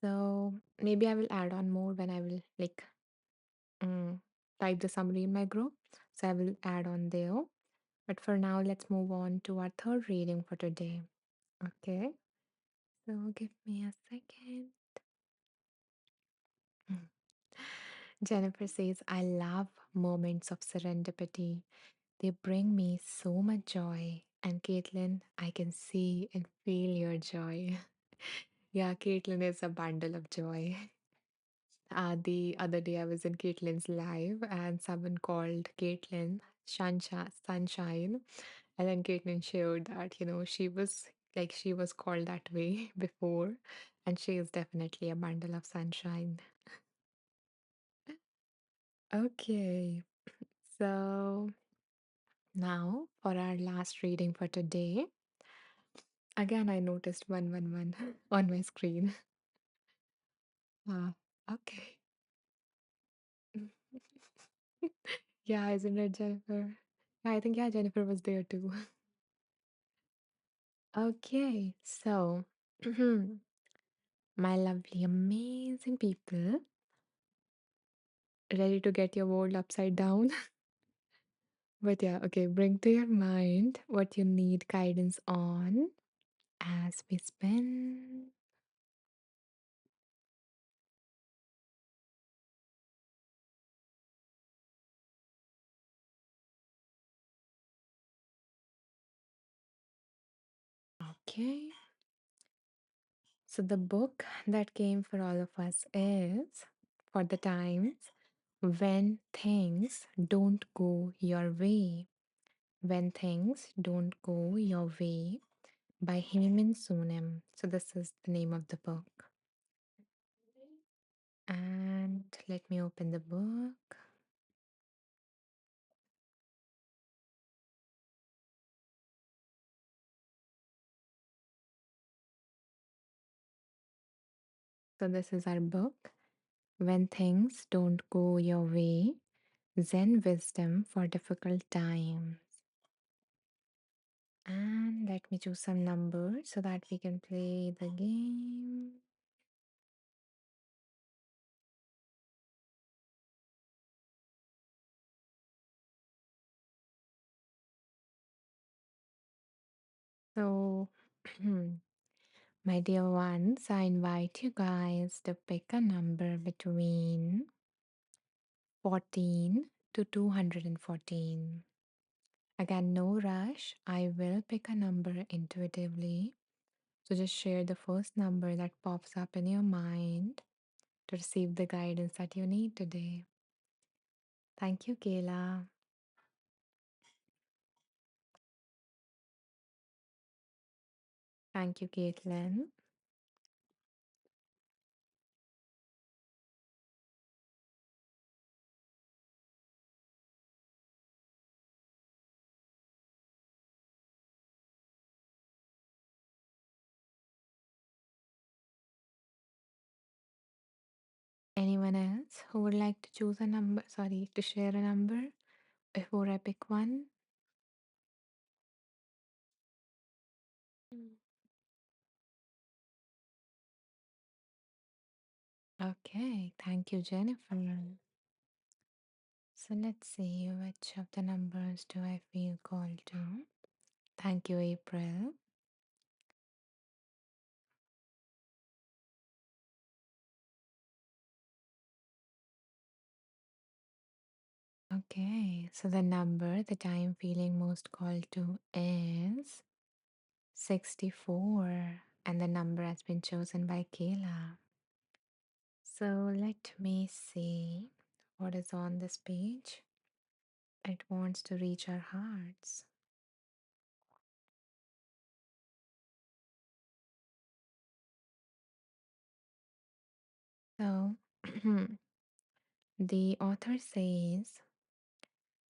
So maybe I will add on more when I will like mm, type the summary in my group. So I will add on there. But for now, let's move on to our third reading for today. Okay. So give me a second. Mm. Jennifer says, I love moments of serendipity. They bring me so much joy. And Caitlin, I can see and feel your joy. Yeah, Caitlin is a bundle of joy. The other day I was in Caitlin's live and someone called Caitlin Sunshine. And then Caitlin shared that, she was called that way before. And she is definitely a bundle of sunshine. Okay, so now for our last reading for today. Again, I noticed 111 on my screen. Ah, okay. Yeah, isn't it, Jennifer? Yeah, I think, yeah, Jennifer was there too. Okay, so my lovely, amazing people, ready to get your world upside down? But yeah, okay, bring to your mind what you need guidance on as we spin. Okay, so the book that came for all of us is For the Times When Things Don't Go Your Way. When Things Don't Go Your Way by Heyman Sunim. So, this is the name of the book. And let me open the book. So, this is our book. When Things Don't Go Your Way Zen Wisdom for Difficult Times. And let me choose some numbers so that we can play the game. So, my dear ones, I invite you guys to pick a number between 14 to 214. Again, no rush. I will pick a number intuitively. So just share the first number that pops up in your mind to receive the guidance that you need today. Thank you, Kayla. Thank you, Caitlin. Anyone else who would like to choose a number, sorry, to share a number before I pick one? Mm. Okay, thank you, Jennifer. So let's see which of the numbers do I feel called to. Thank you, April. Okay, so the number that I am feeling most called to is 64, and the number has been chosen by Kayla. So let me see what is on this page. It wants to reach our hearts. So the author says,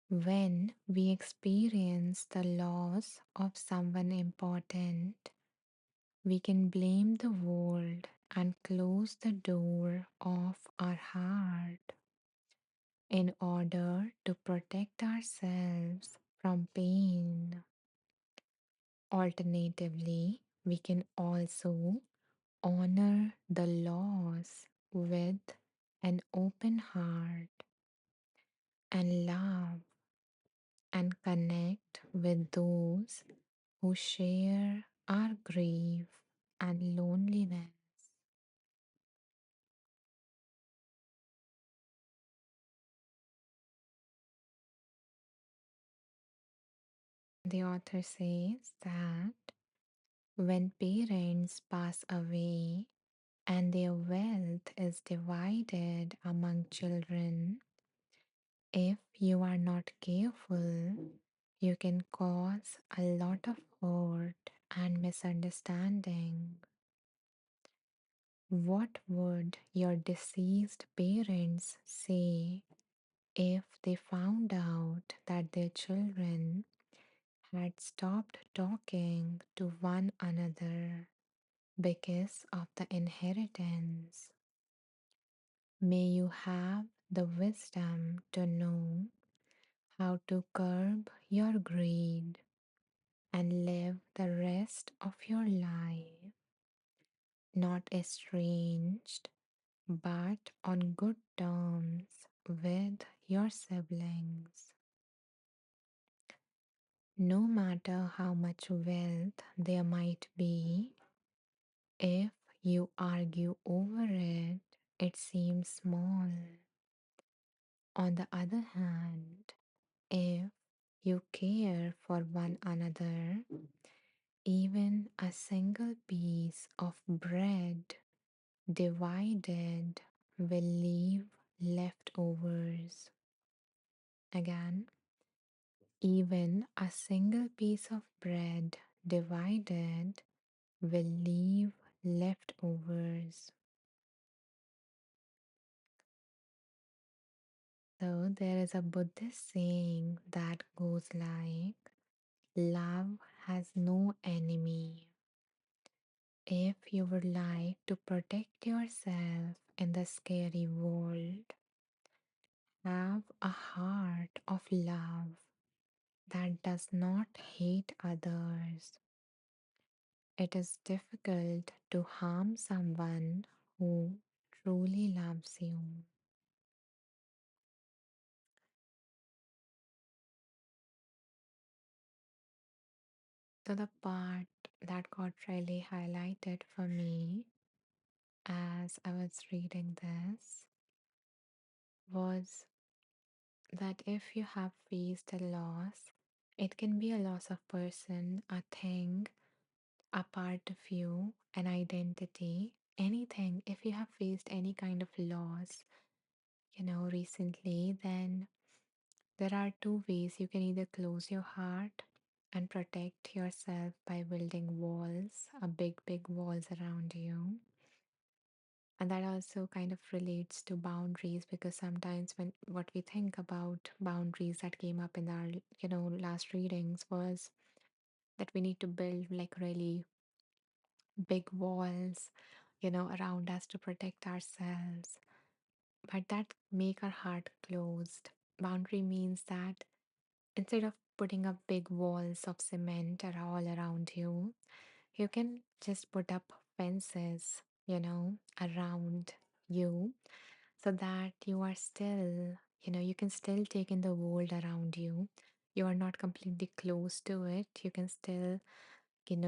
when we experience the loss of someone important, we can blame the world and close the door of our heart in order to protect ourselves from pain. Alternatively, we can also honor the loss with an open heart and love and connect with those who share our grief. and loneliness. The author says that when parents pass away and their wealth is divided among children, if you are not careful, you can cause a lot of hurt and misunderstanding. What would your deceased parents say if they found out that their children had stopped talking to one another because of the inheritance? May you have the wisdom to know how to curb your greed and live the rest of your life not estranged but on good terms with your siblings. No matter how much wealth there might be, if you argue over it, it seems small. On the other hand, if you care for one another, even a single piece of bread divided will leave leftovers. Again, even a single piece of bread divided will leave leftovers. So, there is a Buddhist saying that goes like, love has no enemy. If you would like to protect yourself in the scary world, have a heart of love that does not hate others. It is difficult to harm someone who truly loves you. So, the part that got really highlighted for me as I was reading this was that if you have faced a loss, it can be a loss of person, a thing, a part of you, an identity, anything. If you have faced any kind of loss, recently, then there are two ways. You can either close your heart and protect yourself by building walls, a big walls around you. And that also kind of relates to boundaries because sometimes when what we think about boundaries that came up in our, last readings was that we need to build like really big walls, around us to protect ourselves. But that make our heart closed. Boundary means that instead of putting up big walls of cement all around you, you can just put up fences, around you so that you are still, you can still take in the world around you. You are not completely close to it. You can still,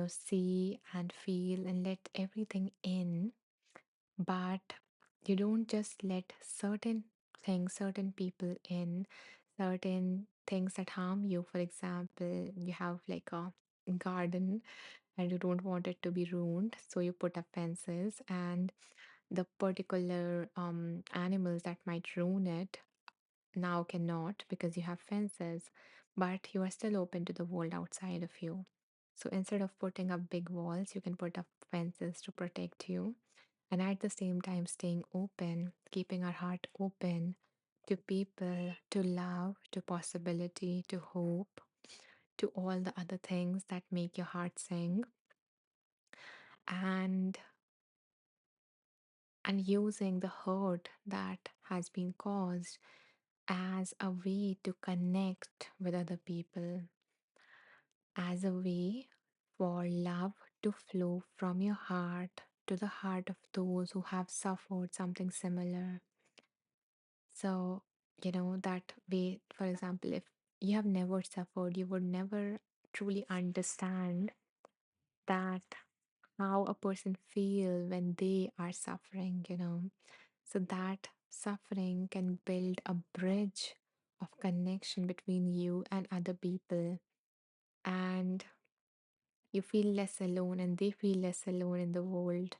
see and feel and let everything in, but you don't just let certain things, certain people in, certain things that harm you. For example, you have like a garden and you don't want it to be ruined, so you put up fences, and the particular animals that might ruin it now cannot because you have fences, but you are still open to the world outside of you. So instead of putting up big walls, you can put up fences to protect you, and at the same time staying open, keeping our heart open to people, to love, to possibility, to hope, to all the other things that make your heart sing, and using the hurt that has been caused as a way to connect with other people, as a way for love to flow from your heart to the heart of those who have suffered something similar. So, that way, for example, if you have never suffered, you would never truly understand that how a person feel when they are suffering. So that suffering can build a bridge of connection between you and other people, and you feel less alone and they feel less alone in the world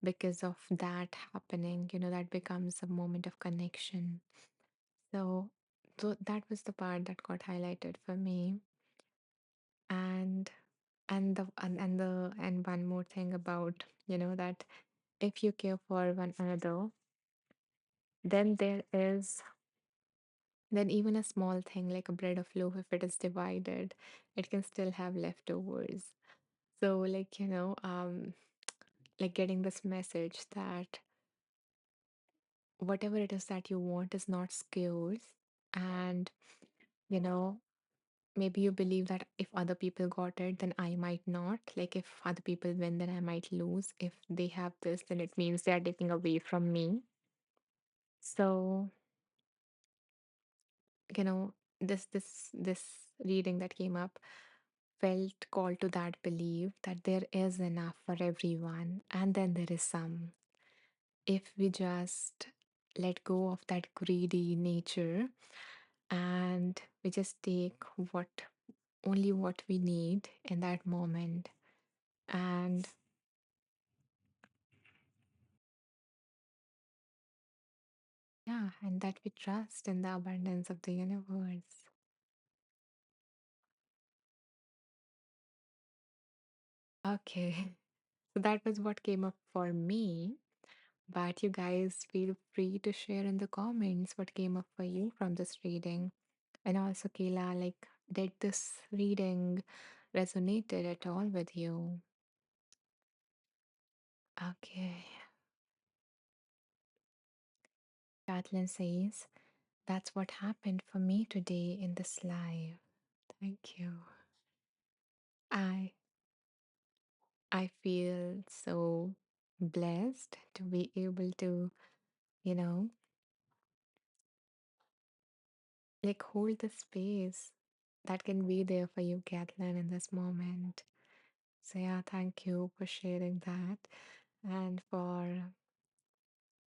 because of that happening. That becomes a moment of connection. So that was the part that got highlighted for me. And and the and, and the and one more thing about that if you care for one another, then then even a small thing like a bread of loaf, if it is divided, it can still have leftovers. So, like getting this message that whatever it is that you want is not scarce. And you know maybe you believe that if other people got it, then I might not. Like if other people win, then I might lose. If they have this, then it means they are taking away from me. So, you know this reading that came up felt called to that belief that there is enough for everyone, and then there is some. If we just let go of that greedy nature and we just take what only what we need in that moment, and yeah, and that we trust in the abundance of the universe. Okay, so that was what came up for me. But you guys feel free to share in the comments what came up for you from this reading. And also, Kayla, like, did this reading resonated at all with you? Okay. Kathleen says, that's what happened for me today in this live. Thank you. I I feel so blessed to be able to, you know, like hold the space that can be there for you, Kathleen, in this moment. So yeah, thank you for sharing that. And for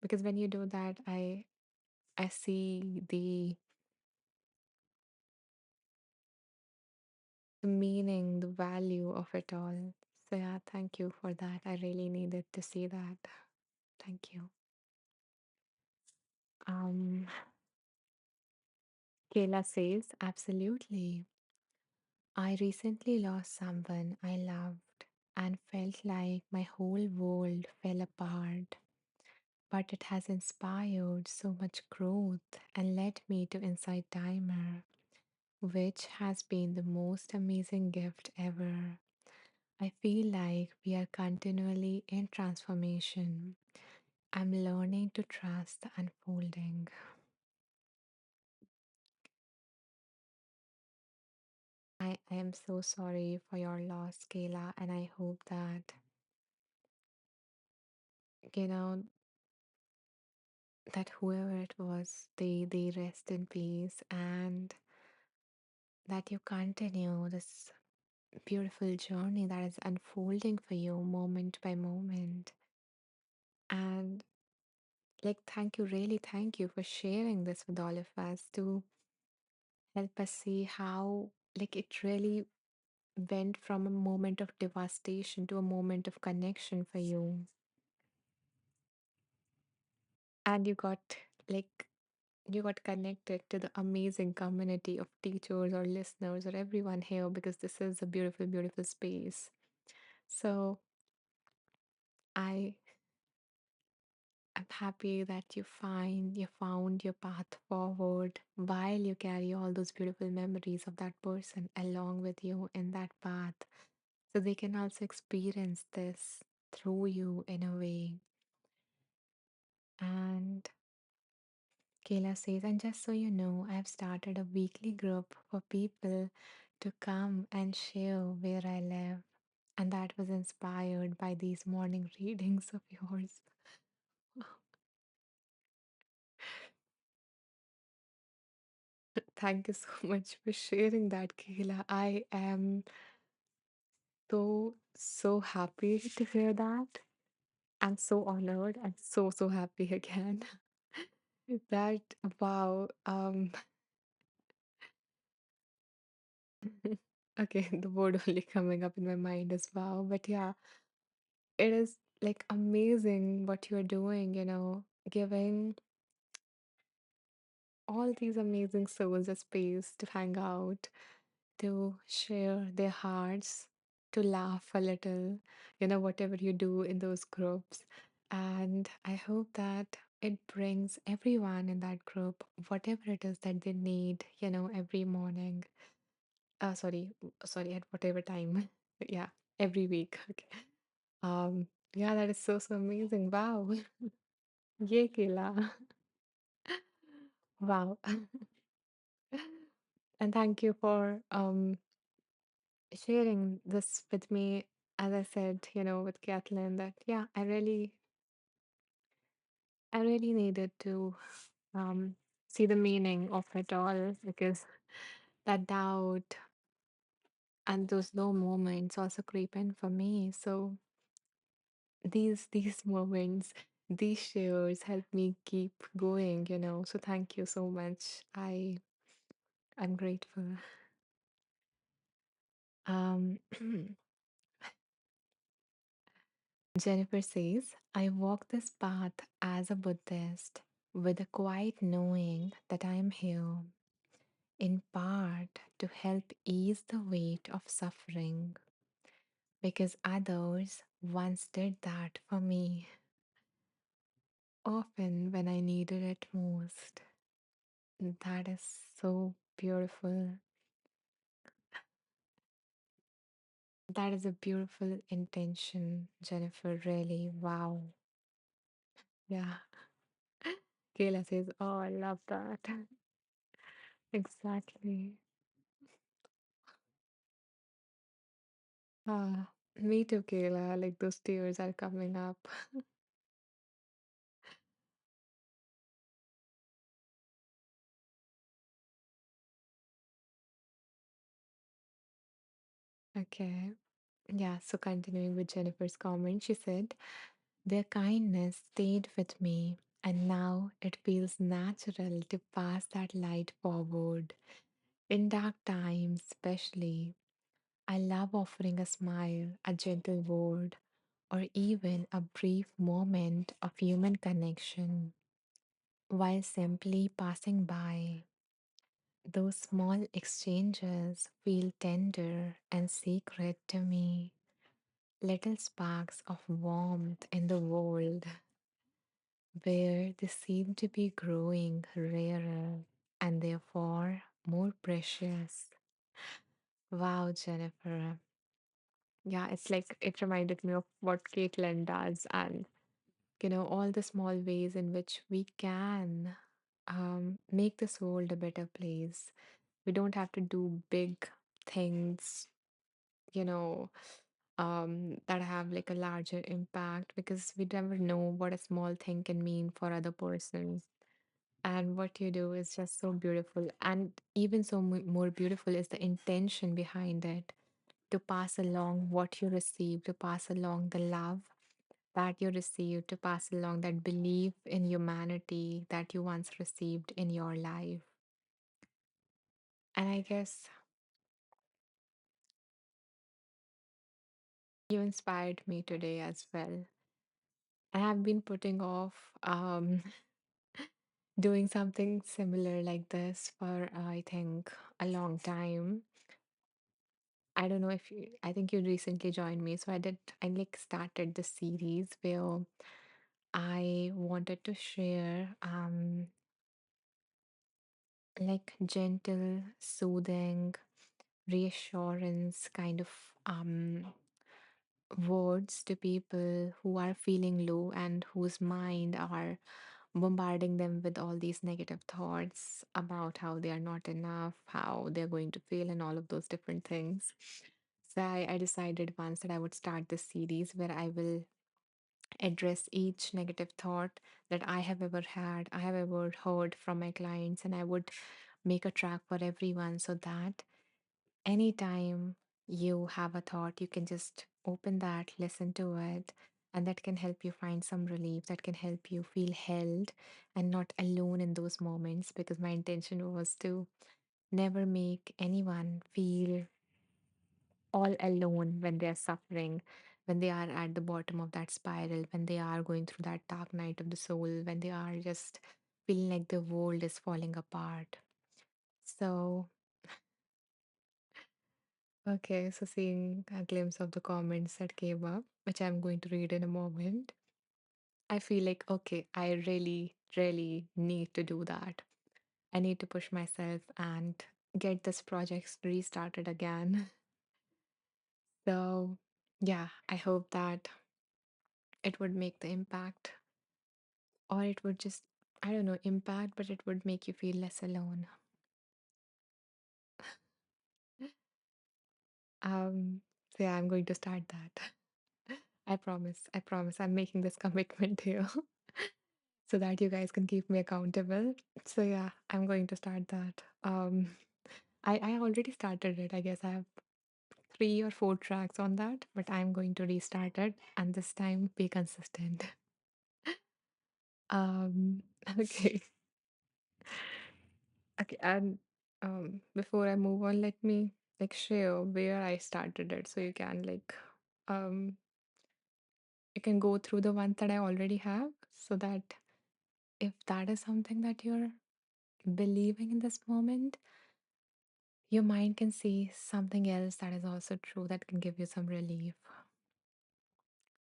because when you do that, I see the meaning, the value of it all. So yeah, thank you for that. I really needed to see that. Thank you. Um, Kayla says, absolutely. I recently lost someone I loved and felt like my whole world fell apart. But it has inspired so much growth and led me to Insight Timer, which has been the most amazing gift ever. I feel like we are continually in transformation. I'm learning to trust the unfolding. I am so sorry for your loss, Kayla, and I hope that, you know, that whoever it was, they rest in peace, and that you continue this beautiful journey that is unfolding for you moment by moment. And like, thank you, really, thank you for sharing this with all of us to help us see how, like, it really went from a moment of devastation to a moment of connection for you. And like, you got connected to the amazing community of teachers or listeners or everyone here because this is a beautiful, beautiful space. So I I'm happy that you found your path forward while you carry all those beautiful memories of that person along with you in that path. So they can also experience this through you in a way. And Kayla says, and just so you know, I've started a weekly group for people to come and share where I live. And that was inspired by these morning readings of yours. Thank you so much for sharing that, Kayla. I am so so happy to hear that. I'm so honored and so, so happy again. That, wow. Okay, the word only coming up in my mind is wow. But yeah, it is like amazing what you're doing, giving all these amazing souls a space to hang out, to share their hearts, to laugh a little, whatever you do in those groups. And I hope that it brings everyone in that group whatever it is that they need, every morning. Sorry, at whatever time. Yeah, every week. Okay. Um, yeah, that is so, so amazing. Wow. Ye Kela. Wow. And thank you for sharing this with me. As I said, with Kathleen, that yeah, I really needed to um see the meaning of it all, because that doubt and those low moments also creep in for me. So these moments, these shares help me keep going. So thank you so much. I'm grateful. Um Jennifer says, I walk this path as a Buddhist with a quiet knowing that I am here, in part to help ease the weight of suffering, because others once did that for me, often when I needed it most. That is so beautiful. That is a beautiful intention, Jennifer. Really. Wow. Yeah. Kayla says, oh, I love that. Exactly. Ah, me too, Kayla. Like those tears are coming up. Okay. Yeah, so continuing with Jennifer's comment, she said, their kindness stayed with me, and now it feels natural to pass that light forward. In dark times, especially, I love offering a smile, a gentle word, or even a brief moment of human connection while simply passing by. Those small exchanges feel tender and sacred to me, little sparks of warmth in the world where they seem to be growing rarer and therefore more precious. Wow, Jennifer. Yeah, it's like it reminded me of what Caitlin does, and all the small ways in which we can make this world a better place. We don't have to do big things, you know, that have like a larger impact, because we never know what a small thing can mean for other person. And what you do is just so beautiful. And even so more beautiful is the intention behind it, to pass along what you receive, to pass along the love that you received, to pass along that belief in humanity that you once received in your life. And I guess you inspired me today as well. I have been putting off doing something similar like this for, I think, a long time. I don't know if you, I think you recently joined me. So I like started the series where I wanted to share like gentle, soothing, reassurance kind of words to people who are feeling low and whose mind are bombarding them with all these negative thoughts about how they are not enough, how they're going to fail, and all of those different things. So I decided once that I would start this series where I will address each negative thought that I have ever had, I have ever heard from my clients, and I would make a track for everyone so that anytime you have a thought, you can just open that, listen to it, and that can help you find some relief, that can help you feel held and not alone in those moments. Because my intention was to never make anyone feel all alone when they're suffering, when they are at the bottom of that spiral, when they are going through that dark night of the soul, when they are just feeling like the world is falling apart. So, okay, so seeing a glimpse of the comments that came up, which I'm going to read in a moment, I feel like, okay, I really, really need to do that. I need to push myself and get this project restarted again. So, yeah, I hope that it would make the impact, or it would just, I don't know, impact, but it would make you feel less alone. Um, so yeah, I'm going to start that. I promise. I promise. I'm making this commitment to you so that you guys can keep me accountable. So yeah, I'm going to start that. I already started it. I guess I have 3 or 4 tracks on that, but I'm going to restart it and this time be consistent. Um, okay. Okay, and before I move on, let me like share where I started it so you can like um you can go through the ones that I already have so that if that is something that you're believing in this moment, your mind can see something else that is also true that can give you some relief.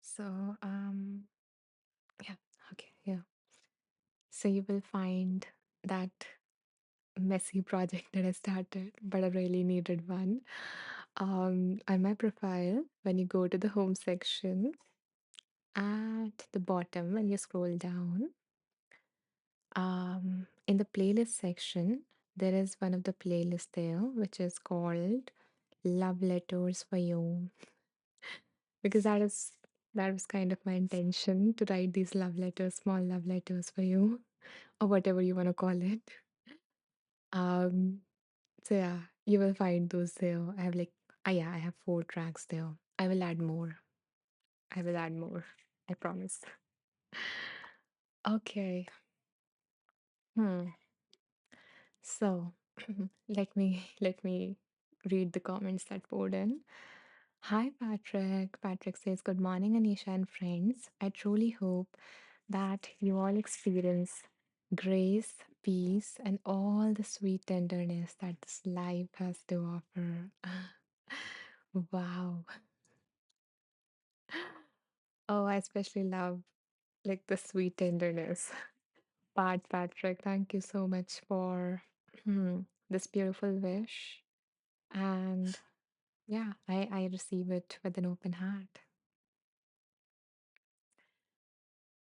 So yeah, okay, yeah. So you will find that messy project that I started, but a really needed one. On my profile, when you go to the home section, at the bottom, when you scroll down, in the playlist section, there is one of the playlists there, which is called Love Letters for You, because that was kind of my intention to write these love letters, small love letters for you, or whatever you want to call it. Um, So yeah, you will find those there. I have like, yeah, I have 4 tracks there. I will add more. I will add more. I promise. Okay. Hmm. So let me read the comments that poured in. Hi Patrick. Patrick says, "Good morning, Anisha and friends. I truly hope that you all experience grace, peace, and all the sweet tenderness that this life has to offer." Wow. Oh, I especially love like the sweet tenderness. Patrick, thank you so much for this beautiful wish. And yeah, I receive it with an open heart.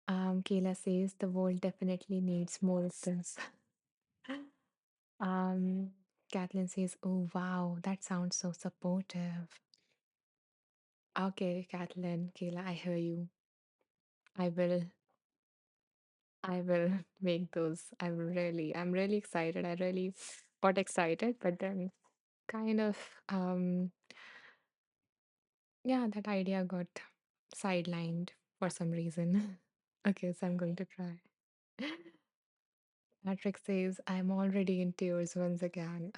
Kayla says the world definitely needs more of this. Um, Kathleen says, "Oh wow, that sounds so supportive." Okay, Kathleen, Kayla, I hear you. I will, I will make those. I'm really excited. I really got excited, but then kind of, yeah, that idea got sidelined for some reason. Okay, so I'm going to try. Patrick says, I'm already in tears once again.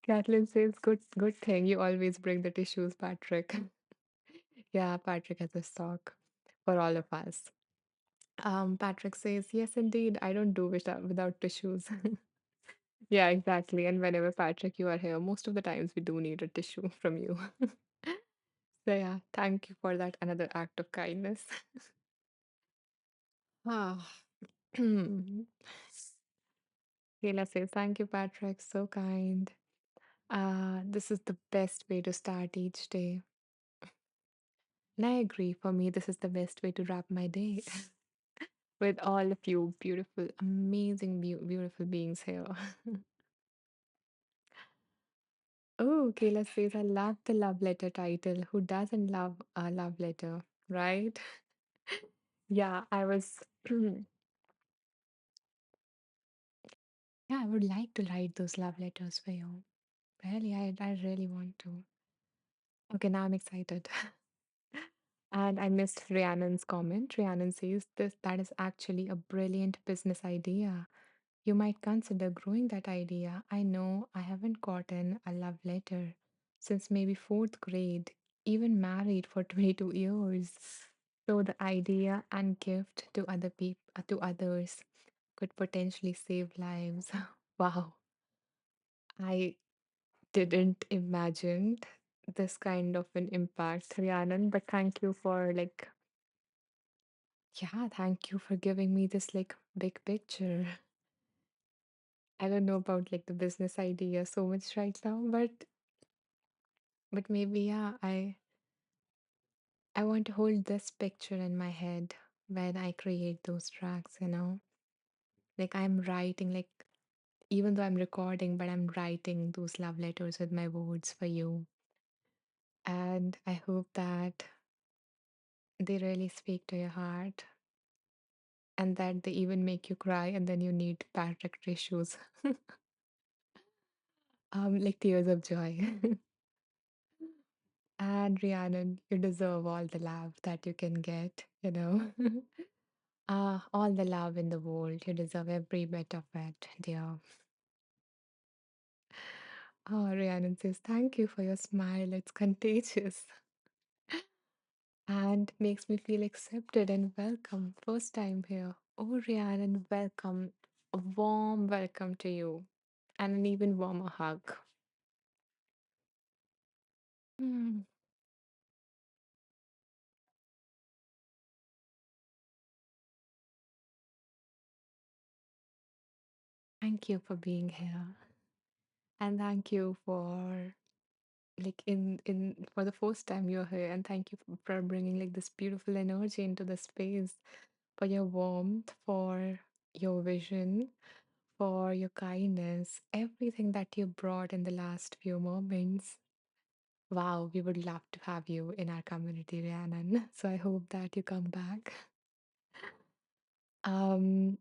Kathleen says, good thing you always bring the tissues, Patrick. Yeah, Patrick has a stock for all of us. Patrick says, yes, indeed, I don't do without tissues. Yeah, exactly. And whenever Patrick, you are here, most of the times we do need a tissue from you. So yeah, thank you for that another act of kindness. Ah, Kayla says, thank you, Patrick. So kind. This is the best way to start each day. And I agree, for me, this is the best way to wrap my day with all of you beautiful, amazing, beautiful beings here. Oh, Kayla says, I love the love letter title. Who doesn't love a love letter, right? Yeah, I was, yeah, I would like to write those love letters for you. Really, I really want to. Okay, now I'm excited. And I missed Rhiannon's comment. Rhiannon says this that is actually a brilliant business idea. You might consider growing that idea. I know I haven't gotten a love letter since maybe fourth grade, even married for 22 years. So the idea and gift to other people to others could potentially save lives. Wow. I didn't imagine this kind of an impact, Rhiannon, but thank you for thank you for giving me this big picture. I don't know about the business idea so much right now, but maybe I want to hold this picture in my head when I create those tracks. Like I'm writing even though I'm recording, but I'm writing those love letters with my words for you. And I hope that they really speak to your heart and that they even make you cry and then you need Patrick tissues. Like tears of joy. And Rhiannon, you deserve all the love that you can get. All the love in the world. You deserve every bit of it, dear. Oh, Rhiannon says, thank you for your smile. It's contagious and makes me feel accepted and welcome. First time here. Oh, Rhiannon, welcome. A warm welcome to you and an even warmer hug. Hmm, thank you for being here. And thank you for in for the first time you're here, and thank you for bringing this beautiful energy into the space, for your warmth, for your vision, for your kindness, everything that you brought in the last few moments. Wow, we would love to have you in our community, Rhiannon. So I hope that you come back. um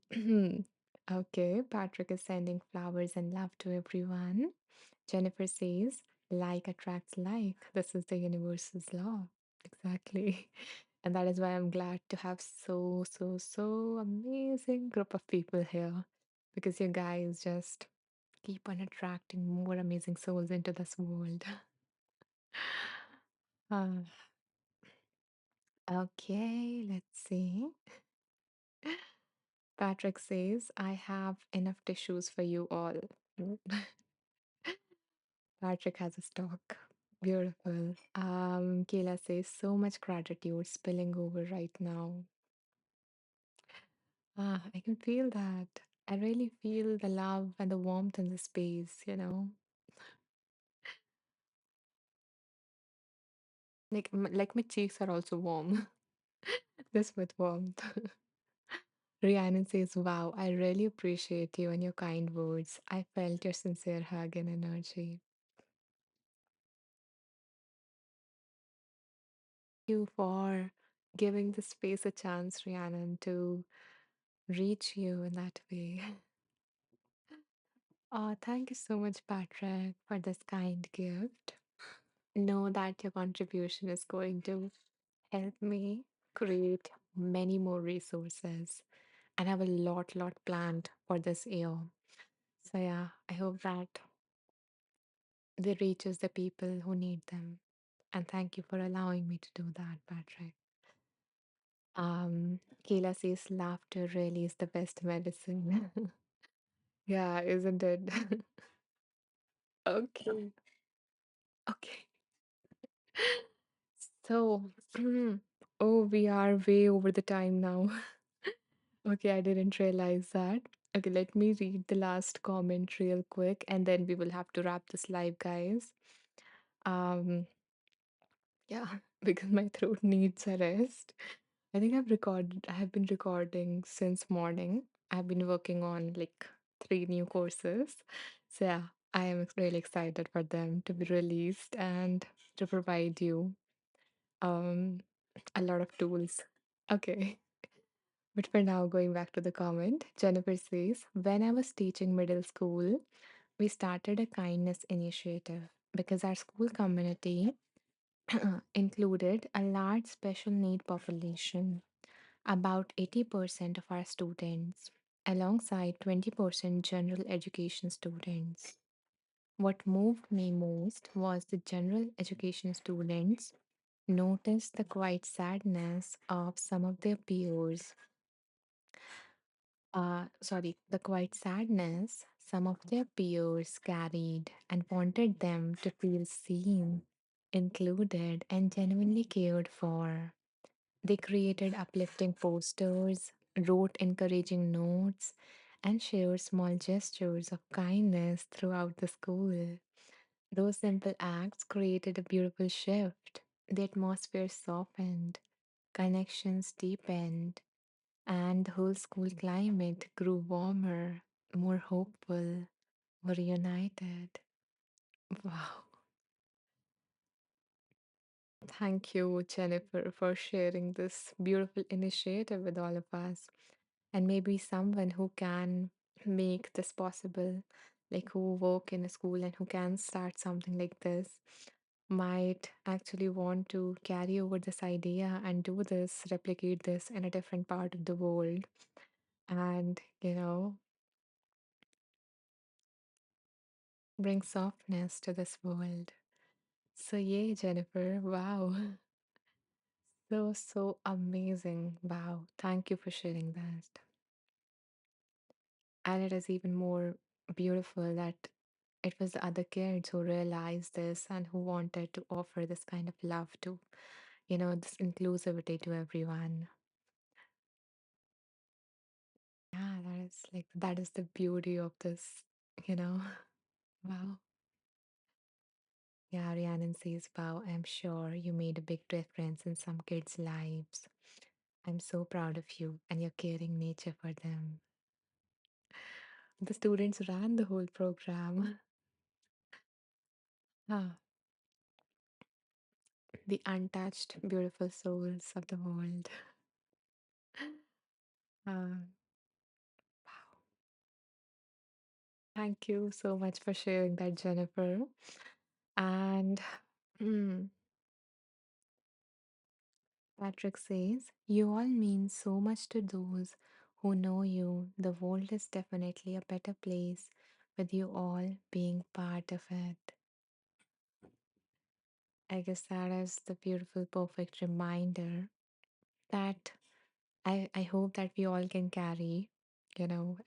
okay, Patrick is sending flowers and love to everyone. Jennifer says, like attracts like. This is the universe's law. Exactly. And that is why I'm glad to have so amazing group of people here, because you guys just keep on attracting more amazing souls into this world. Uh, okay, let's see. Patrick says, I have enough tissues for you all. Patrick has a stock. Beautiful. Kayla says, so much gratitude spilling over right now. I can feel that. I really feel the love and the warmth in the space. Like my cheeks are also warm. This with warmth. Rhiannon says, wow, I really appreciate you and your kind words. I felt your sincere hug and energy. Thank you for giving the space a chance, Rhiannon, to reach you in that way. Thank you so much, Patrick, for this kind gift. Know that your contribution is going to help me create many more resources and have a lot planned for this year. So yeah, I hope that they reaches the people who need them. And thank you for allowing me to do that, Patrick. Kayla says laughter really is the best medicine. Yeah, isn't it? Okay. Okay. So, oh, we are way over the time now. Okay, I didn't realize that. Okay, let me read the last comment real quick and then we will have to wrap this live, guys. Um, yeah, because my throat needs a rest. I have been recording since morning. I've been working on three new courses. So yeah, I am really excited for them to be released and to provide you um a lot of tools. Okay. But for now, going back to the comment, Jennifer says, when I was teaching middle school, we started a kindness initiative because our school community included a large special need population, about 80% of our students, alongside 20% general education students. What moved me most was the general education students noticed the quiet sadness of some of their peers. The quiet sadness some of their peers carried and wanted them to feel seen, included, and genuinely cared for. They created uplifting posters, wrote encouraging notes, and shared small gestures of kindness throughout the school. Those simple acts created a beautiful shift. The atmosphere softened, connections deepened, and the whole school climate grew warmer, more hopeful, more united. Wow. Thank you, Jennifer, for sharing this beautiful initiative with all of us. And maybe someone who can make this possible, like who work in a school and who can start something like this, might actually want to carry over this idea and do this, replicate this in a different part of the world. And, bring softness to this world. So, yay, Jennifer. Wow. So, so amazing. Wow. Thank you for sharing that. And it is even more beautiful that it was the other kids who realized this and who wanted to offer this kind of love to, this inclusivity to everyone. Yeah, that is the beauty of this, you know. Wow. Yeah, Rhiannon says, wow, I'm sure you made a big difference in some kids' lives. I'm so proud of you and your caring nature for them. The students ran the whole program. Ah, the untouched, beautiful souls of the world. Ah, wow. Thank you so much for sharing that, Jennifer. And Patrick says, you all mean so much to those who know you. The world is definitely a better place with you all being part of it. I guess that is the beautiful, perfect reminder that I hope that we all can carry,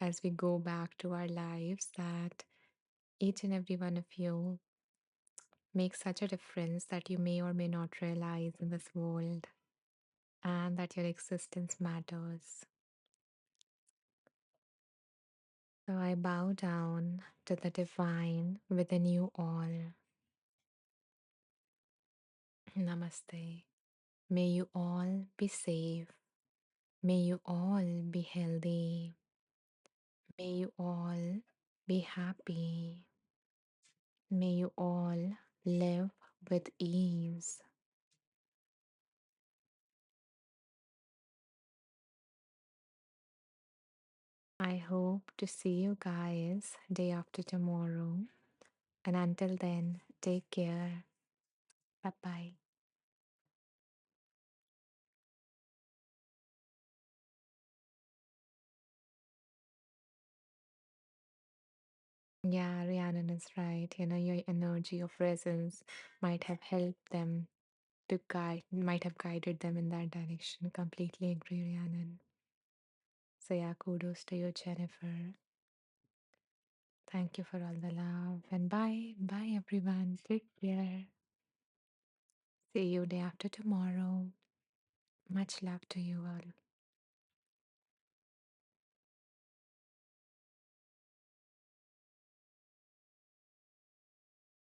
as we go back to our lives, that each and every one of you makes such a difference that you may or may not realize in this world, and that your existence matters. So I bow down to the divine within you all. Namaste. May you all be safe. May you all be healthy. May you all be happy. May you all live with ease. I hope to see you guys day after tomorrow. And until then, take care. Bye bye. Yeah, Rhiannon is right. Your energy of presence might have helped them might have guided them in that direction. Completely agree, Rhiannon. So, yeah, kudos to you, Jennifer. Thank you for all the love. And bye. Bye, everyone. Take care. See you day after tomorrow. Much love to you all.